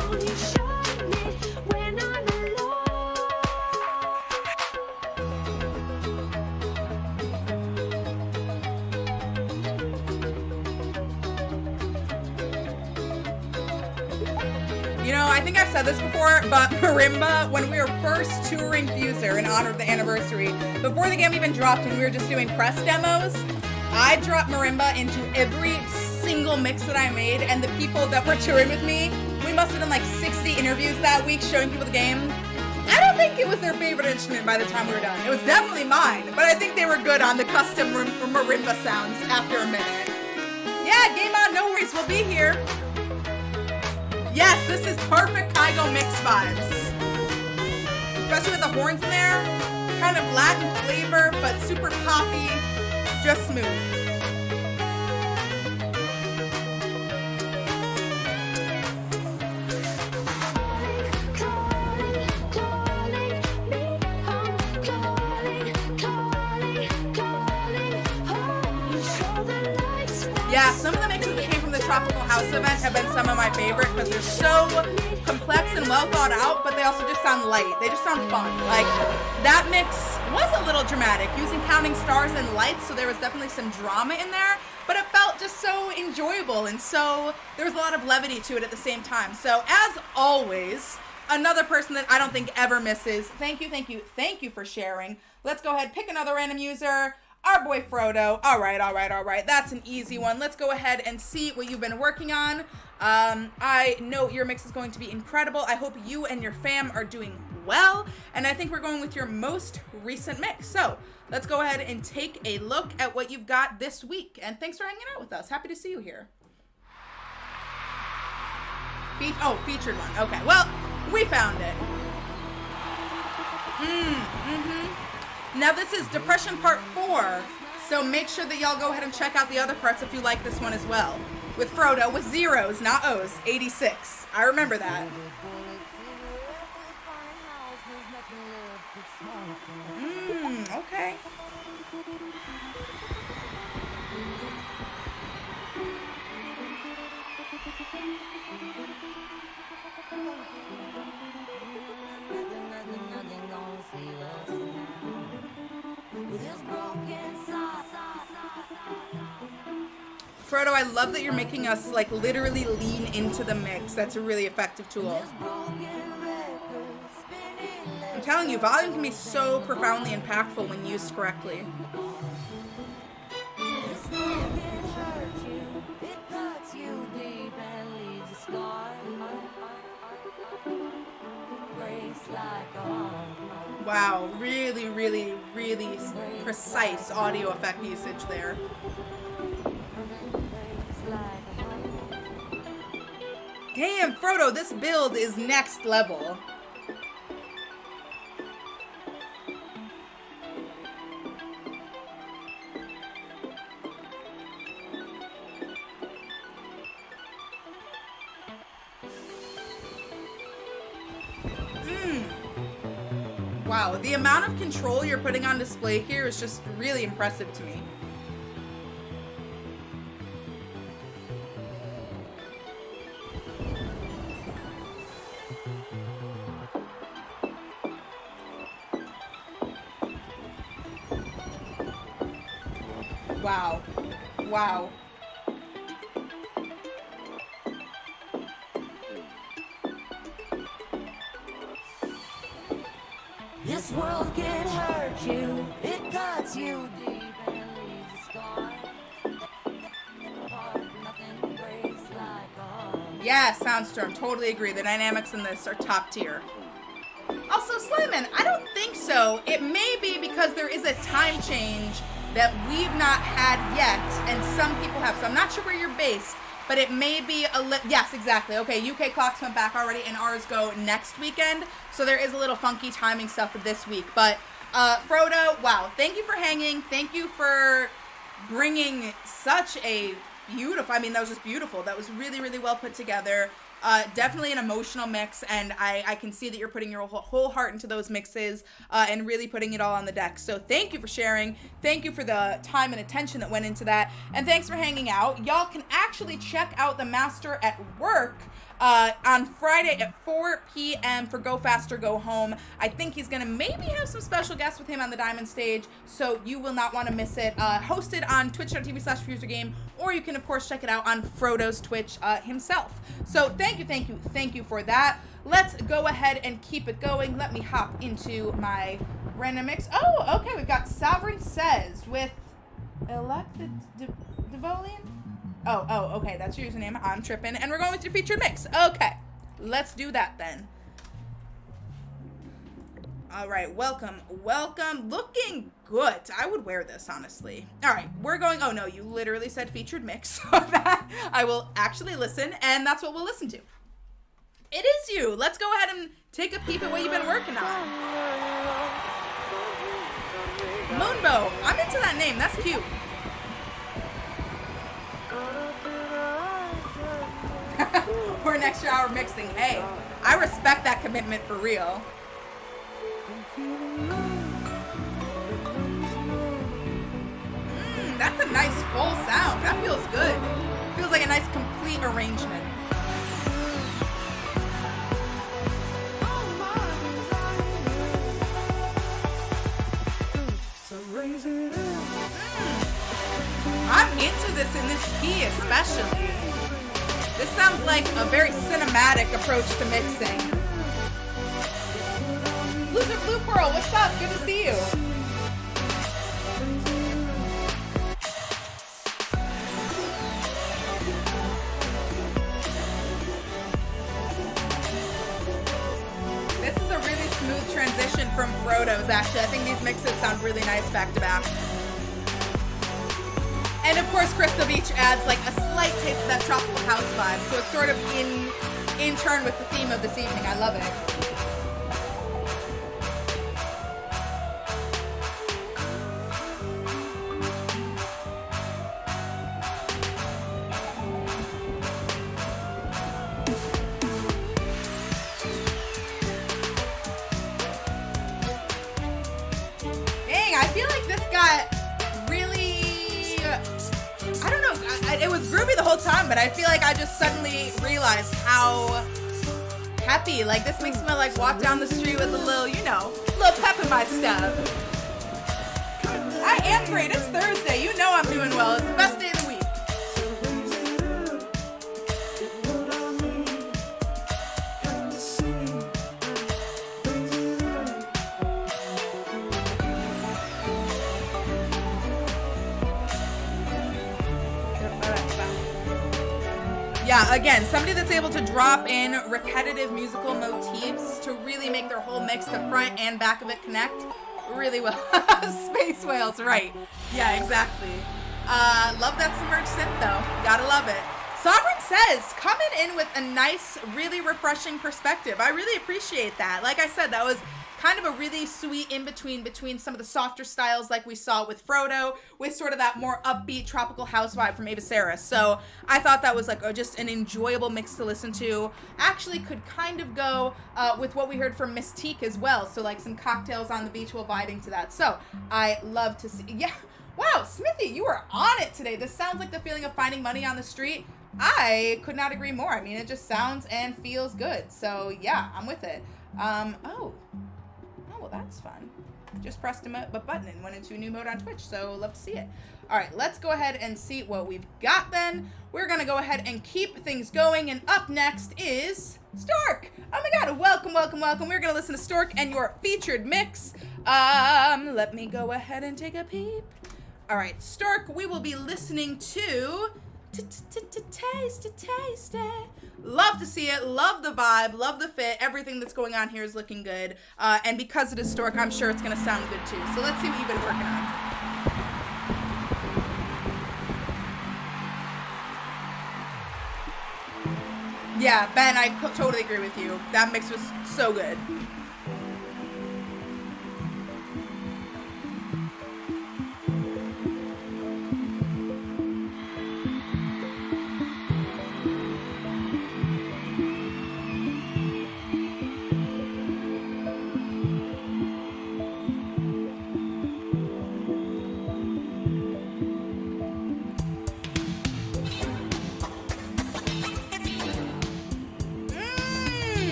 I think I've said this before, but Marimba, when we were first touring FUSER in honor of the anniversary, before the game even dropped and we were just doing press demos, I dropped Marimba into every single mix that I made, and the people that were touring with me, we must have done like 60 interviews that week showing people the game. I don't think it was their favorite instrument by the time we were done. It was definitely mine, but I think they were good on the custom marimba sounds after a minute. Yeah, game on, no worries, we'll be here. Yes, this is perfect Kygo mix vibes. Especially with the horns in there. Kind of Latin flavor, but super poppy, just smooth. Yeah, some of the mixes that came from the Tropical House event have been some of my favorite because they're so complex and well thought out, but they also just sound light. They just sound fun. Like, that mix was a little dramatic, using counting stars and lights, so there was definitely some drama in there, but it felt just so enjoyable, and so there was a lot of levity to it at the same time. So, as always, another person that I don't think ever misses. Thank you for sharing. Let's go ahead, pick another random user. Our boy Frodo. All right. That's an easy one. Let's go ahead and see what you've been working on. I know your mix is going to be incredible. I hope you and your fam are doing well. And I think we're going with your most recent mix. So let's go ahead and take a look at what you've got this week. And thanks for hanging out with us. Happy to see you here. Featured one. Okay, well, we found it. Now this is Depression Part 4, so make sure that y'all go ahead and check out the other parts if you like this one as well. With Frodo, with zeros, not O's, 86. I remember that. Okay. Frodo, I love that you're making us like literally lean into the mix. That's a really effective tool. I'm telling you, volume can be so profoundly impactful when used correctly. Wow, really, really, really precise audio effect usage there. Damn, Frodo, this build is next level. Wow, the amount of control you're putting on display here is just really impressive to me. Wow. Wow. This world can hurt you, it cuts you deep and leaves a scar. Nothing breaks like a heart. Yeah, Soundstorm, totally agree. The dynamics in this are top tier. Also, Slyman, I don't think so. It may be because there is a time change that we've not had yet, and some people have. So I'm not sure where you're based, but it may be yes, exactly. Okay, UK clocks went back already, and ours go next weekend. So there is a little funky timing stuff for this week. But Frodo, wow, thank you for hanging. Thank you for bringing such a beautiful, I mean, that was just beautiful. That was really, really well put together. Definitely an emotional mix, and I can see that you're putting your whole heart into those mixes and really putting it all on the deck. So thank you for sharing. Thank you for the time and attention that went into that. And thanks for hanging out. Y'all can actually check out the master at work on Friday at 4 p.m. for Go Faster, Go Home. I think he's going to maybe have some special guests with him on the Diamond stage, so you will not want to miss it. Hosted on twitch.tv/FuserGame or or you can, of course, check it out on Frodo's Twitch himself. So thank you for that. Let's go ahead and keep it going. Let me hop into my random mix. Oh, okay, we've got Sovereign Says with Elected Devolian. Oh, okay, that's your username. I'm tripping. And we're going with your featured mix. Okay, let's do that then. All right, welcome. Looking good. I would wear this, honestly. All right, we're going. Oh, no, you literally said featured mix. So that I will actually listen, and that's what we'll listen to. It is you. Let's go ahead and take a peep at what you've been working on. Moonbow. I'm into that name. That's cute. Or an extra hour mixing. Hey, I respect that commitment for real. That's a nice full sound. That feels good. Feels like a nice complete arrangement. I'm into this in this key especially. This sounds like a very cinematic approach to mixing. Loser Blue Pearl, what's up? Good to see you. This is a really smooth transition from Frodo's, actually. I think these mixes sound really nice back to back. And of course, Crystal Beach adds like a slight taste of that tropical house vibe. So it's sort of in turn with the theme of this evening. I love it. Dang, I feel like this got really, I don't know, it was groovy the whole time, but I feel like I just suddenly realized how happy, like this makes me like walk down the street with a little, you know, little pep in my step. I am great, it's Thursday, you know I'm doing well, it's the best day of the week. Yeah, again, somebody that's able to drop in repetitive musical motifs to really make their whole mix, the front and back of it, connect really well. Space Whales, right. Yeah, exactly. Love that submerged synth, though. Gotta love it. Sovereign Says, coming in with a nice, really refreshing perspective. I really appreciate that. Like I said, that was kind of a really sweet between some of the softer styles like we saw with Frodo, with sort of that more upbeat tropical house vibe from Ava Sarah. So I thought that was like just an enjoyable mix to listen to. Actually could kind of go with what we heard from Mystique as well. So like some cocktails on the beach while vibing to that. So I love to see, yeah. Wow, Smithy, you are on it today. This sounds like the feeling of finding money on the street. I could not agree more. I mean, it just sounds and feels good. So yeah, I'm with it. Oh, well, that's fun. Just pressed a button and went into a new mode on Twitch, so love to see it. All right, let's go ahead and see what we've got then. We're going to go ahead and keep things going, and up next is Stork. Oh my god, welcome. We're going to listen to Stork and your featured mix. Let me go ahead and take a peep. All right, Stork, we will be listening to Taste It. Love to see it, love the vibe, love the fit, everything that's going on here is looking good. And because it is Stork, I'm sure it's gonna sound good too. So let's see what you've been working on. Yeah, Ben, I totally agree with you. That mix was so good.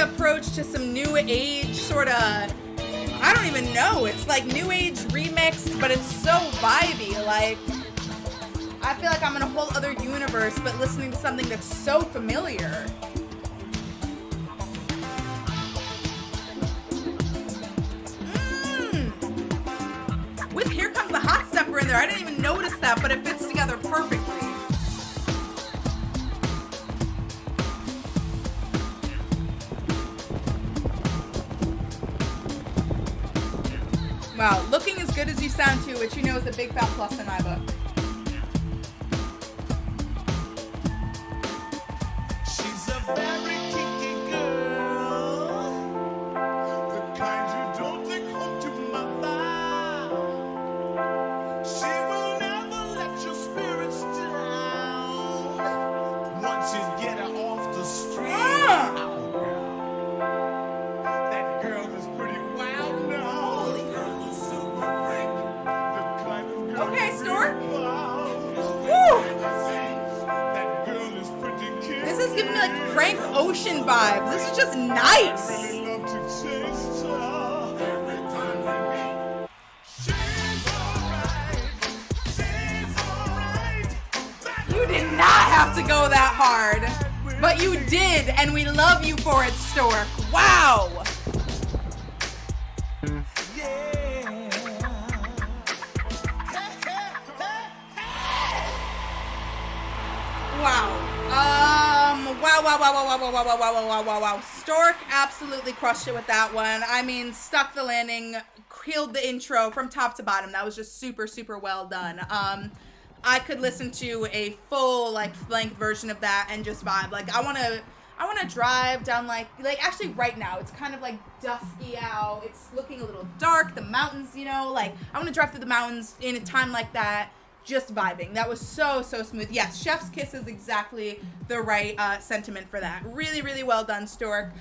approach to some new age sort of, I don't even know. It's like new age remixed, but it's so vibey. Like, I feel like I'm in a whole other universe, but listening to something that's so familiar. With Here Comes the Hot Stepper in there. I didn't even notice that, but it fits together perfectly. Wow, looking as good as you sound too, which you know is a big fat plus in my book. She's a very kinky girl, the kind you don't take home to mama. She will never let your spirits down once you get her off the street. That girl is pretty wild now. Okay, Stork. Woo! This is giving me like Frank Ocean vibes. This is just nice. You did not have to go that hard, but you did, and we love you for it, Stork. Wow. Wow. Stork absolutely crushed it with that one. I mean, stuck the landing, killed the intro from top to bottom. That was just super, super well done. I could listen to a full, like, length version of that and just vibe. Like, I want to drive down, like actually right now, it's kind of, like, dusky out. It's looking a little dark. The mountains, you know, like, I want to drive through the mountains in a time like that. Just vibing. That was so smooth. Yes, Chef's Kiss is exactly the right sentiment for that. Really, really well done, Stork.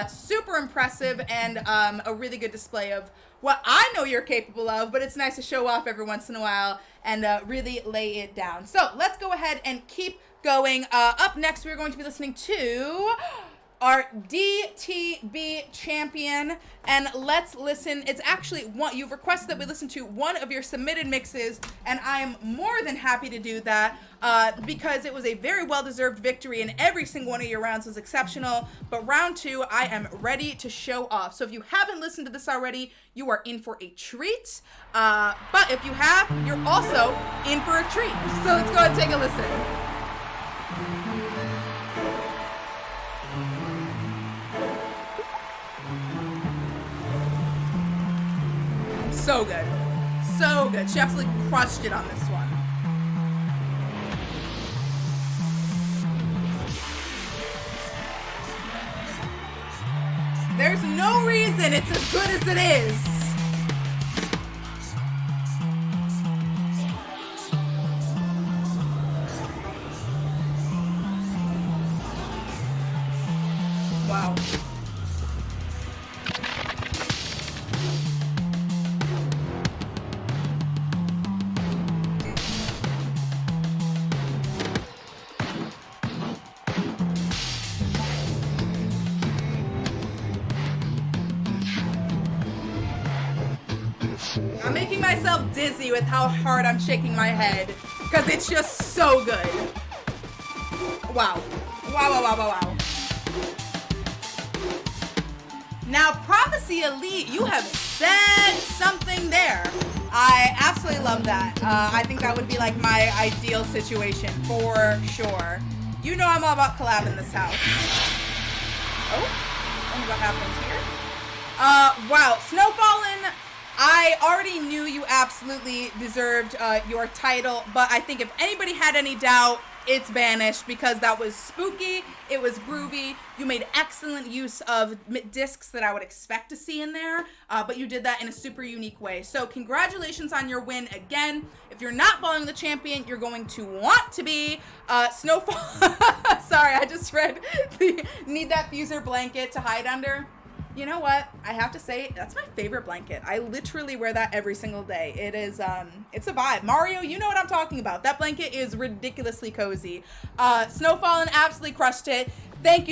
Super impressive and a really good display of what I know you're capable of, but it's nice to show off every once in a while and really lay it down. So let's go ahead and keep going. Up next, we're going to be listening to our DTB champion, and let's listen. It's actually one you've requested that we listen to one of your submitted mixes, and I am more than happy to do that because it was a very well-deserved victory, and every single one of your rounds was exceptional. But round 2, I am ready to show off. So if you haven't listened to this already, you are in for a treat. But if you have, you're also in for a treat. So let's go ahead and take a listen. So good. So good. She absolutely crushed it on this one. There's no reason it's as good as it is. Wow. I'm making myself dizzy with how hard I'm shaking my head because it's just so good. Wow. Wow. Now, Prophecy Elite, you have said something there. I absolutely love that. I think that would be like my ideal situation for sure. You know I'm all about collab in this house. Oh, and what happens here? Wow, Snowfallen. I already knew you absolutely deserved your title, but I think if anybody had any doubt, it's Banished, because that was spooky, it was groovy, you made excellent use of discs that I would expect to see in there, but you did that in a super unique way. So congratulations on your win again. If you're not following the champion, you're going to want to be. Snowfall, sorry, I just read the need that FUSER blanket to hide under. You know what? I have to say, that's my favorite blanket. I literally wear that every single day. It is, it's a vibe. Mario, you know what I'm talking about. That blanket is ridiculously cozy. Snowfallen absolutely crushed it. Thank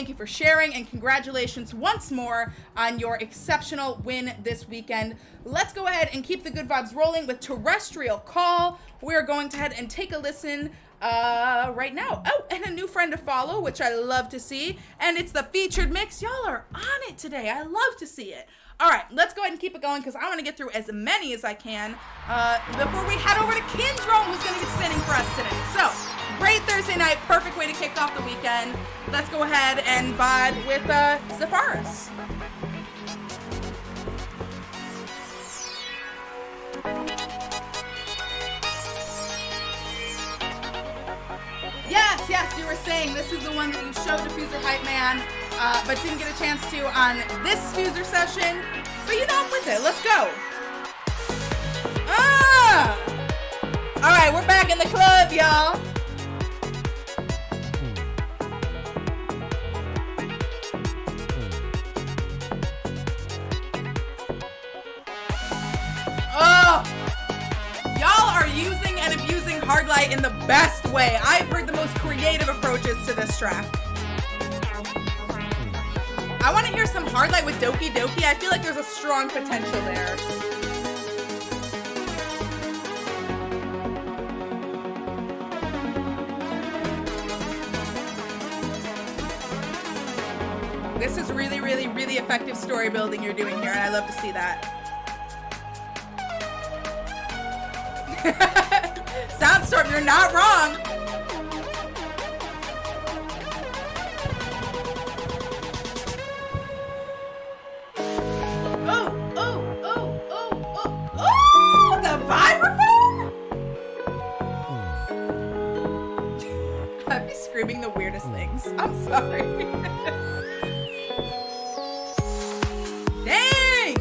you for sharing, and congratulations once more on your exceptional win this weekend. Let's go ahead and keep the good vibes rolling with Terrestrial Call. We're going to head and take a listen right now. Oh, and a new friend to follow, which I love to see, and it's the featured mix. Y'all are on it today. I love to see it. All right, let's go ahead and keep it going because I want to get through as many as I can before we head over to Kindrome, who's going to be spinning for us today. So, great Thursday night, perfect way to kick off the weekend. Let's go ahead and vibe with Zephyrus. Yes, you were saying this is the one that you showed to FUSER Hype Man, but didn't get a chance to on this FUSER session. But you know, I'm with it. Let's go. All right, we're back in the club, y'all. Y'all are using and abusing Hardlight in the best way. I've heard the most creative approaches to this track. I want to hear some Hardlight with Doki Doki. I feel like there's a strong potential there. This is really, really, really effective story building you're doing here, and I love to see that. Soundstorm, you're not wrong. Oh, the vibraphone? I'd be screaming the weirdest things. I'm sorry. Dang!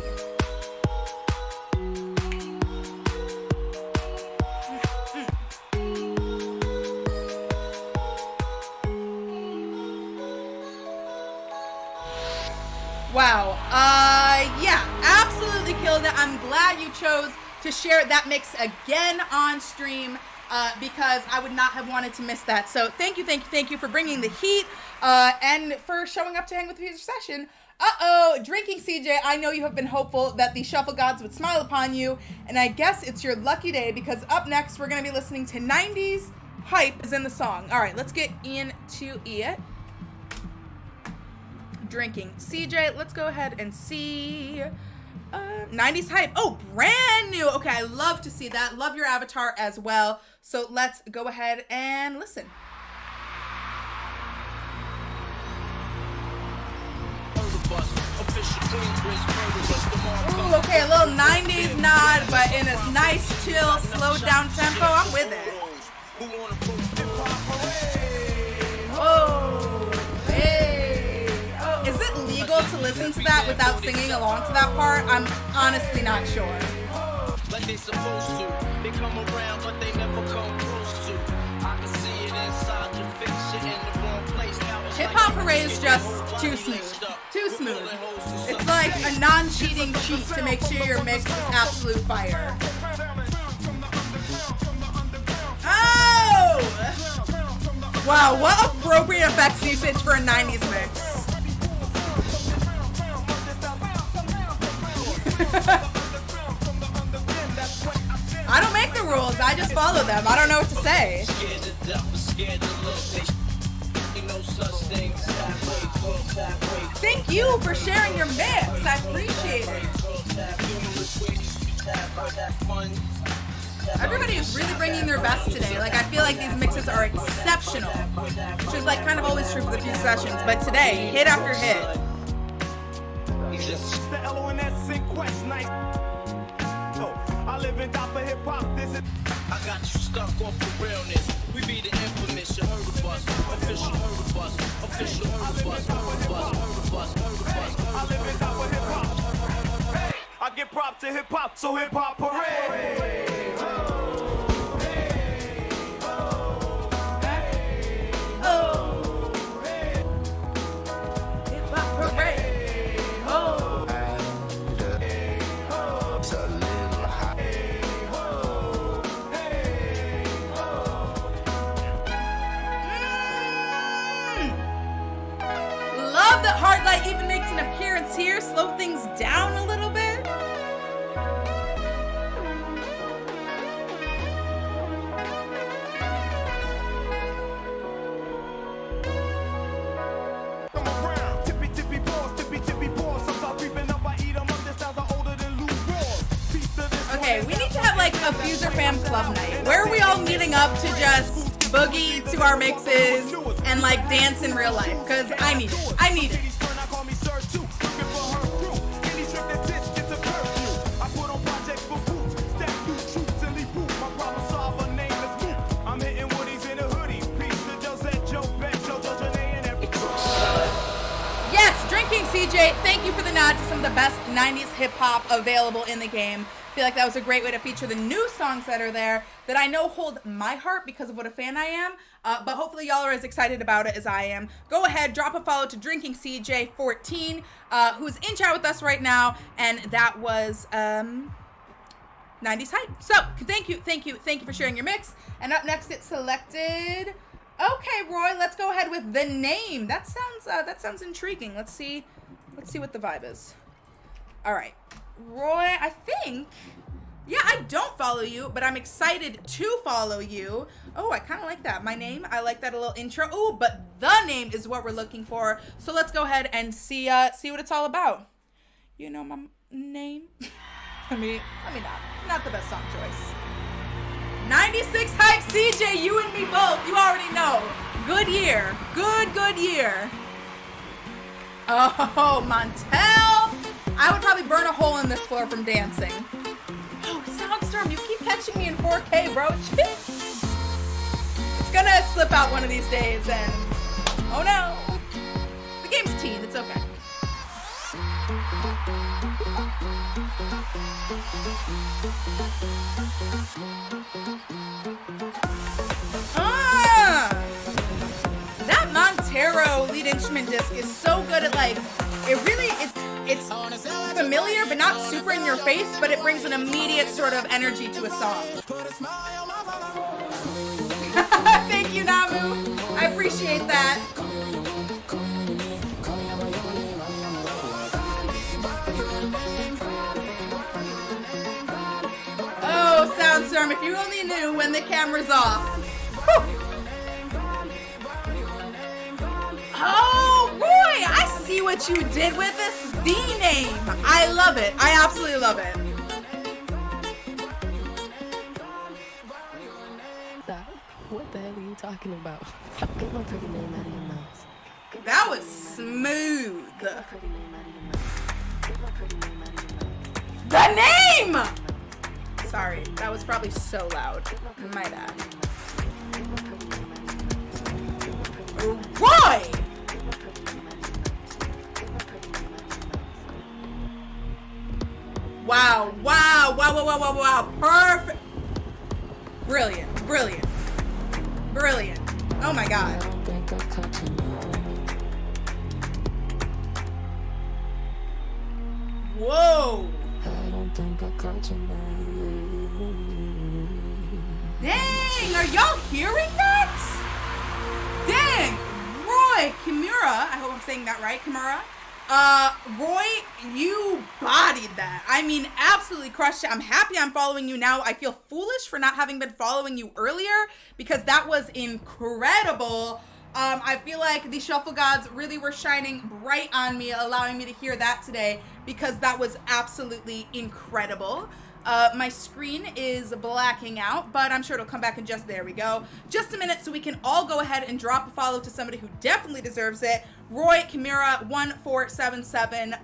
Wow. Yeah, absolutely killed it. I'm glad you chose to share that mix again on stream because I would not have wanted to miss that. So thank you for bringing the heat and for showing up to hang with the FUSER session. Drinking CJ, I know you have been hopeful that the shuffle gods would smile upon you, and I guess it's your lucky day because up next we're going to be listening to 90s Hype is in the song. All right, let's get into it. Drinking CJ, let's go ahead and see 90s Hype. Oh, brand new. Okay, I love to see that. Love your avatar as well. So let's go ahead and listen. Ooh, okay, a little 90s nod, but in a nice, chill, slowed down tempo. I'm with it. Oh, hey. Oh, is it legal to listen to that without singing along to that part? I'm honestly not sure. Like they supposed to. They come around, but they never come close to. I can see it inside your face, you're in the wrong place. Hip Hop Parade is just too smooth. Too smooth. It's like a non-cheating cheat to make sure your mix is absolute fire. Oh! Wow, what appropriate effects usage for a 90s mix. I don't make the rules, I just follow them. I don't know what to say. Thank you for sharing your mix. I appreciate it. Everybody is really bringing their best today. Like, I feel like these mixes are exceptional, which is like kind of always true for the few sessions. But today, hit after hit. The LONS in quest night. I live and die for hip hop. This is. I got you stuck off the realness. We be the infamous. You heard of us. Official heard of us. Official heard of us. I live and die for hip hop. Hey, I give props to hip hop, so hip hop parade. slow things down a little bit. Okay, we need to have like a FUSER fam club night where are we all meeting up to just boogie to our mixes and like dance in real life, because I need it. I need it. Yes, Drinking CJ, thank you for the nod to some of the best 90s hip hop available in the game. I feel like that was a great way to feature the new songs that are there that I know hold my heart because of what a fan I am. But hopefully y'all are as excited about it as I am. Go ahead, drop a follow to Drinking CJ14, who's in chat with us right now, and that was 90s hype. So thank you for sharing your mix. And up next, it's selected. Okay, Roy, let's go ahead with The Name. That sounds intriguing. Let's see what the vibe is. All right. Roy, I think, yeah, I don't follow you, but I'm excited to follow you. Oh, I kind of like that. My name, I like that a little intro. Oh, but The Name is what we're looking for. So let's go ahead and see what it's all about. You know my name? Let me not the best song choice. 96 hype, CJ, you and me both. You already know. Good year. Good year. Oh, Montel. I would probably burn a hole in this floor from dancing. Oh, Soundstorm, you keep catching me in 4K, bro. It's gonna slip out one of these days and, oh no. The game's teen, it's okay. That Montero lead instrument disc is so good at like, it's familiar but not super in your face, but it brings an immediate sort of energy to a song. Thank you, Namu. I appreciate that. Oh, Soundstorm, if you only knew when the camera's off. Whew. Oh, Roy, I see what you did with this. The Name. I love it. I absolutely love it. What the hell are you talking about? Get my pretty name out of your mouth. That was smooth. The Name! Sorry, that was probably so loud. My bad. Roy! Wow. Perfect. Brilliant. Oh my God. Whoa. Dang, are y'all hearing that? Dang, Roy Kimura, I hope I'm saying that right, Kimura. Roy, you bodied that. I mean, absolutely crushed it. I'm happy I'm following you now. I feel foolish for not having been following you earlier because that was incredible. I feel like the Shuffle Gods really were shining bright on me, allowing me to hear that today because that was absolutely incredible. My screen is blacking out, but I'm sure it'll come back in just, there we go. Just a minute so we can all go ahead and drop a follow to somebody who definitely deserves it. Roy Kimura 1477.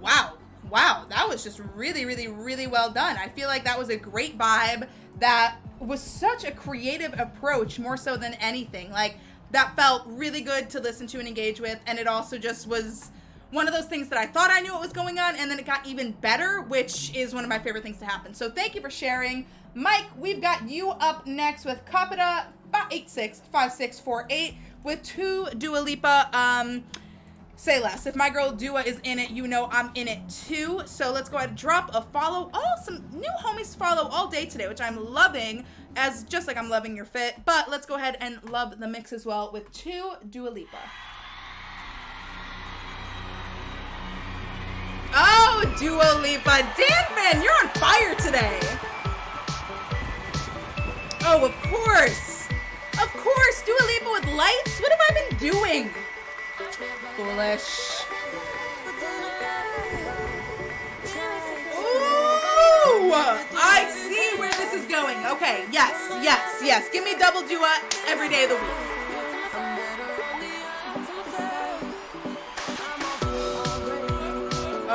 Wow, that was just really well done. I feel like that was a great vibe. That was such a creative approach, more so than anything. Like, that felt really good to listen to and engage with, and it also just was one of those things that I thought I knew what was going on, and then it got even better, which is one of my favorite things to happen. So thank you for sharing. Mike, we've got you up next with Capita 865648 with 2 Dua Lipa. Say less. If my girl Dua is in it, you know I'm in it too. So let's go ahead and drop a follow. Oh, some new homies to follow all day today, which I'm loving, as just like I'm loving your fit. But let's go ahead and love the mix as well with 2 Dua Lipa. Dua Lipa. Dan, you're on fire today. Oh, of course. Of course, Dua Lipa with Lights. What have I been doing? Foolish. Ooh, I see where this is going. Okay, yes. Give me double Dua every day of the week.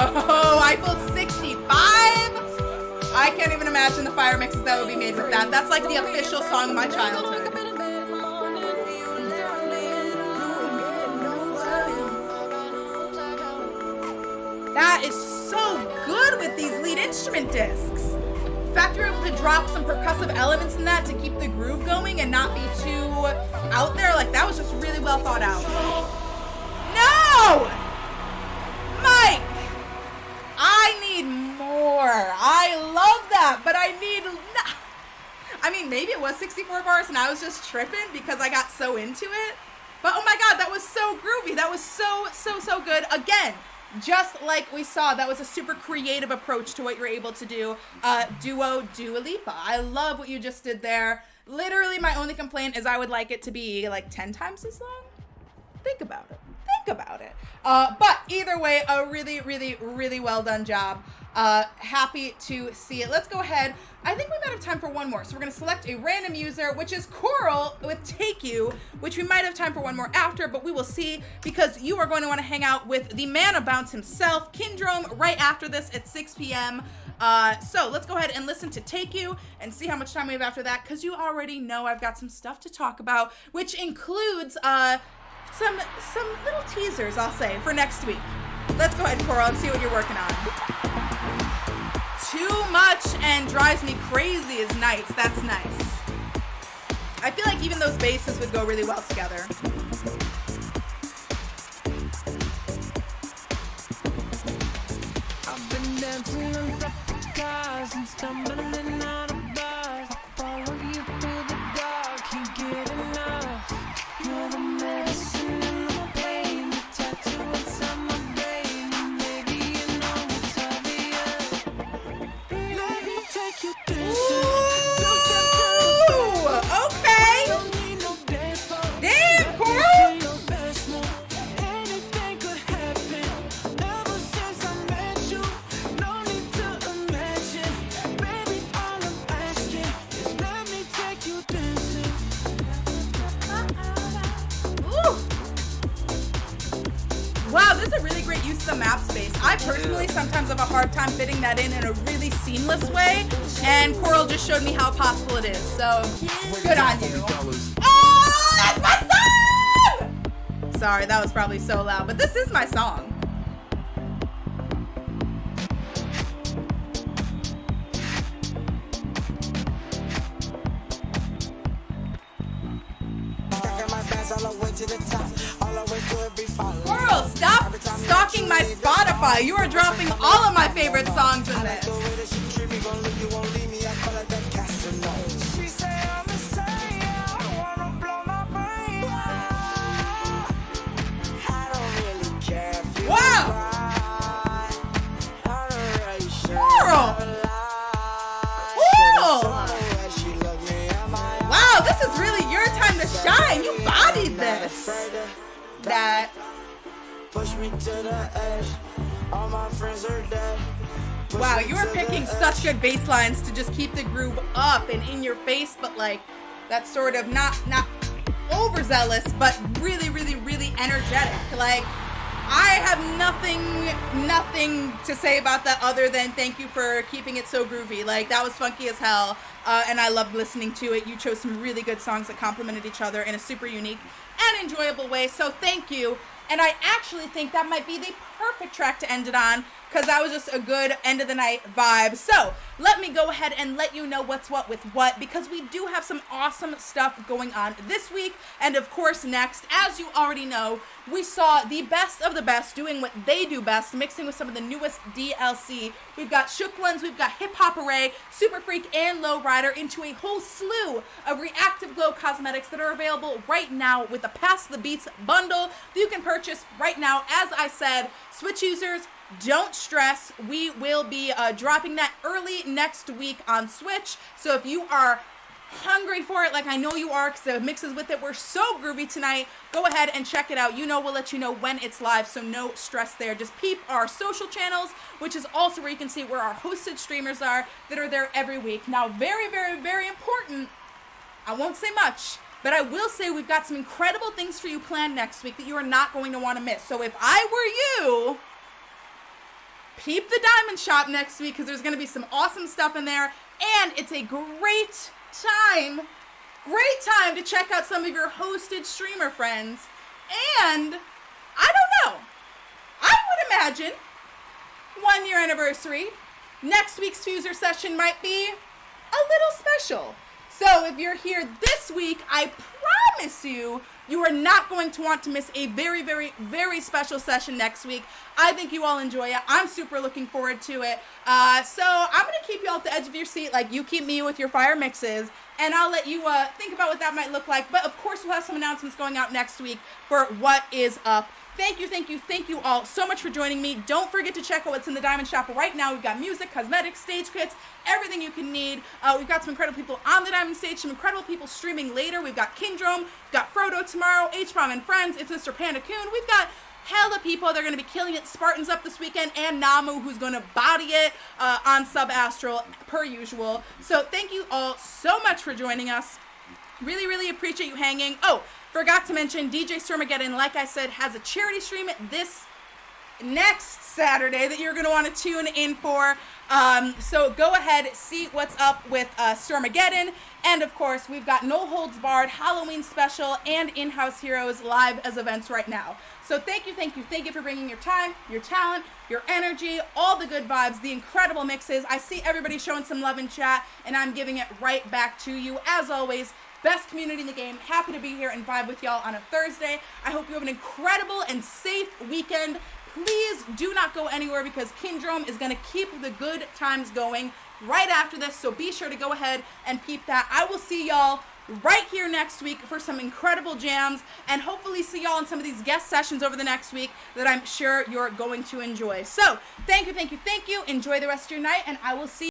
Oh, Eiffel 65. I can't even imagine the fire mixes that would be made with that. That's like the official song of my childhood. That is so good with these lead instrument discs. The fact you're able to drop some percussive elements in that to keep the groove going and not be too out there, like that was just really well thought out. No! Mike! I need more. I love that, but I mean, maybe it was 64 bars and I was just tripping because I got so into it. But oh my God, that was so groovy. That was so good. Again, just like we saw, that was a super creative approach to what you're able to do. Dua Lipa. I love what you just did there. Literally, my only complaint is I would like it to be like 10 times as long. Think about it. But either way, a really well done job. Happy to see it. Let's go ahead. I think we might have time for one more. So we're going to select a random user, which is Coral with Take You, which we might have time for one more after, but we will see because you are going to want to hang out with the man of bounce himself, Kindrome, right after this at 6 p.m. So let's go ahead and listen to Take You and see how much time we have after that, because you already know I've got some stuff to talk about, which includes some little teasers, I'll say, for next week. Let's go ahead, Coral, and see what you're working on. Too much and drives me crazy is nice. That's nice. I feel like even those basses would go really well together. I've been dancing on top of cars and stumbling out of bars. I follow you through the dark, can't get enough. You're the medicine in the pain, the tattoo inside my brain. Maybe you know it's obvious. Let me take you dancing. Ooh, okay. Damn, Coral. Anything could happen. Ever since I met you, no need to imagine. Baby, all I'm asking is let me take you dancing. Ooh. Wow, this is a really great use of the map space. I personally sometimes have a hard time fitting that in a really seamless way, and Coral just showed me how possible it is, so good on you. Oh, that's my song! Sorry, that was probably so loud, but this is my song. Coral, stop stalking my Spotify. You are dropping all of my favorite songs in this. She say I'm insane, I wanna blow my brain. I don't really care if you Wow. cry. I'm really sure. Coral. Cool. Wow, this is really your time to shine. You bodied this. That. Push me to the edge. All my friends are dead. Wow, you are picking such good bass lines to just keep the groove up and in your face, but like that's sort of not overzealous, but really energetic. Like I have nothing to say about that other than thank you for keeping it so groovy. Like that was funky as hell, and I loved listening to it. You chose some really good songs that complemented each other in a super unique and enjoyable way, so thank you. And I actually think that might be the perfect track to end it on, because that was just a good end of the night vibe. So let me go ahead and let you know what's what with what, because we do have some awesome stuff going on this week. And of course next, as you already know, we saw the best of the best doing what they do best, mixing with some of the newest DLC. We've got Shook Ones, we've got Hip Hop Array, Super Freak, and Lowrider into a whole slew of Reactive Glow cosmetics that are available right now with the Pass the Beats bundle that you can purchase right now, as I said, Switch users, don't stress. We will be dropping that early next week on Switch. So if you are hungry for it, like I know you are, because the mixes with it were so groovy tonight, go ahead and check it out. We'll let you know when it's live, so no stress there. Just peep our social channels, which is also where you can see where our hosted streamers are that are there every week. Now, very, very, very important, I won't say much, but I will say we've got some incredible things for you planned next week that you are not going to want to miss. So if I were you, peep the Diamond Shop next week, because there's going to be some awesome stuff in there, and it's a great time to check out some of your hosted streamer friends. And I don't know, I would imagine 1 year anniversary, next week's FUSER session might be a little special. So if you're here this week, I promise you are not going to want to miss a very, very, very special session next week. I think you all enjoy it. I'm super looking forward to it. So I'm going to keep you all at the edge of your seat like you keep me with your fire mixes, and I'll let you think about what that might look like. But of course, we'll have some announcements going out next week for what is up. Thank you all so much for joining me. Don't forget to check out what's in the Diamond Shop right now. We've got music, cosmetics, stage kits, everything you can need. We've got some incredible people on the Diamond stage, some incredible people streaming later. We've got Kingdrome, we've got Frodo tomorrow, H-Bomb and Friends, it's Mr. Panda Coon. We've got hella people. They're going to be killing it. Spartans up this weekend, and Namu, who's going to body it on Sub-Astral per usual. So thank you all so much for joining us. Really, really appreciate you hanging. Oh, forgot to mention, DJ Z.O.E, like I said, has a charity stream this next Saturday that you're going to want to tune in for. So go ahead, see what's up with Z.O.E. And of course, we've got No Holds Barred, Halloween Special, and In-House Heroes live as events right now. So thank you for bringing your time, your talent, your energy, all the good vibes, the incredible mixes. I see everybody showing some love in chat, and I'm giving it right back to you. As always, best community in the game. Happy to be here and vibe with y'all on a Thursday. I hope you have an incredible and safe weekend. Please do not go anywhere, because Kingdrome is going to keep the good times going right after this. So be sure to go ahead and peep that. I will see y'all right here next week for some incredible jams, and hopefully see y'all in some of these guest sessions over the next week that I'm sure you're going to enjoy. So thank you. Enjoy the rest of your night, and I will see you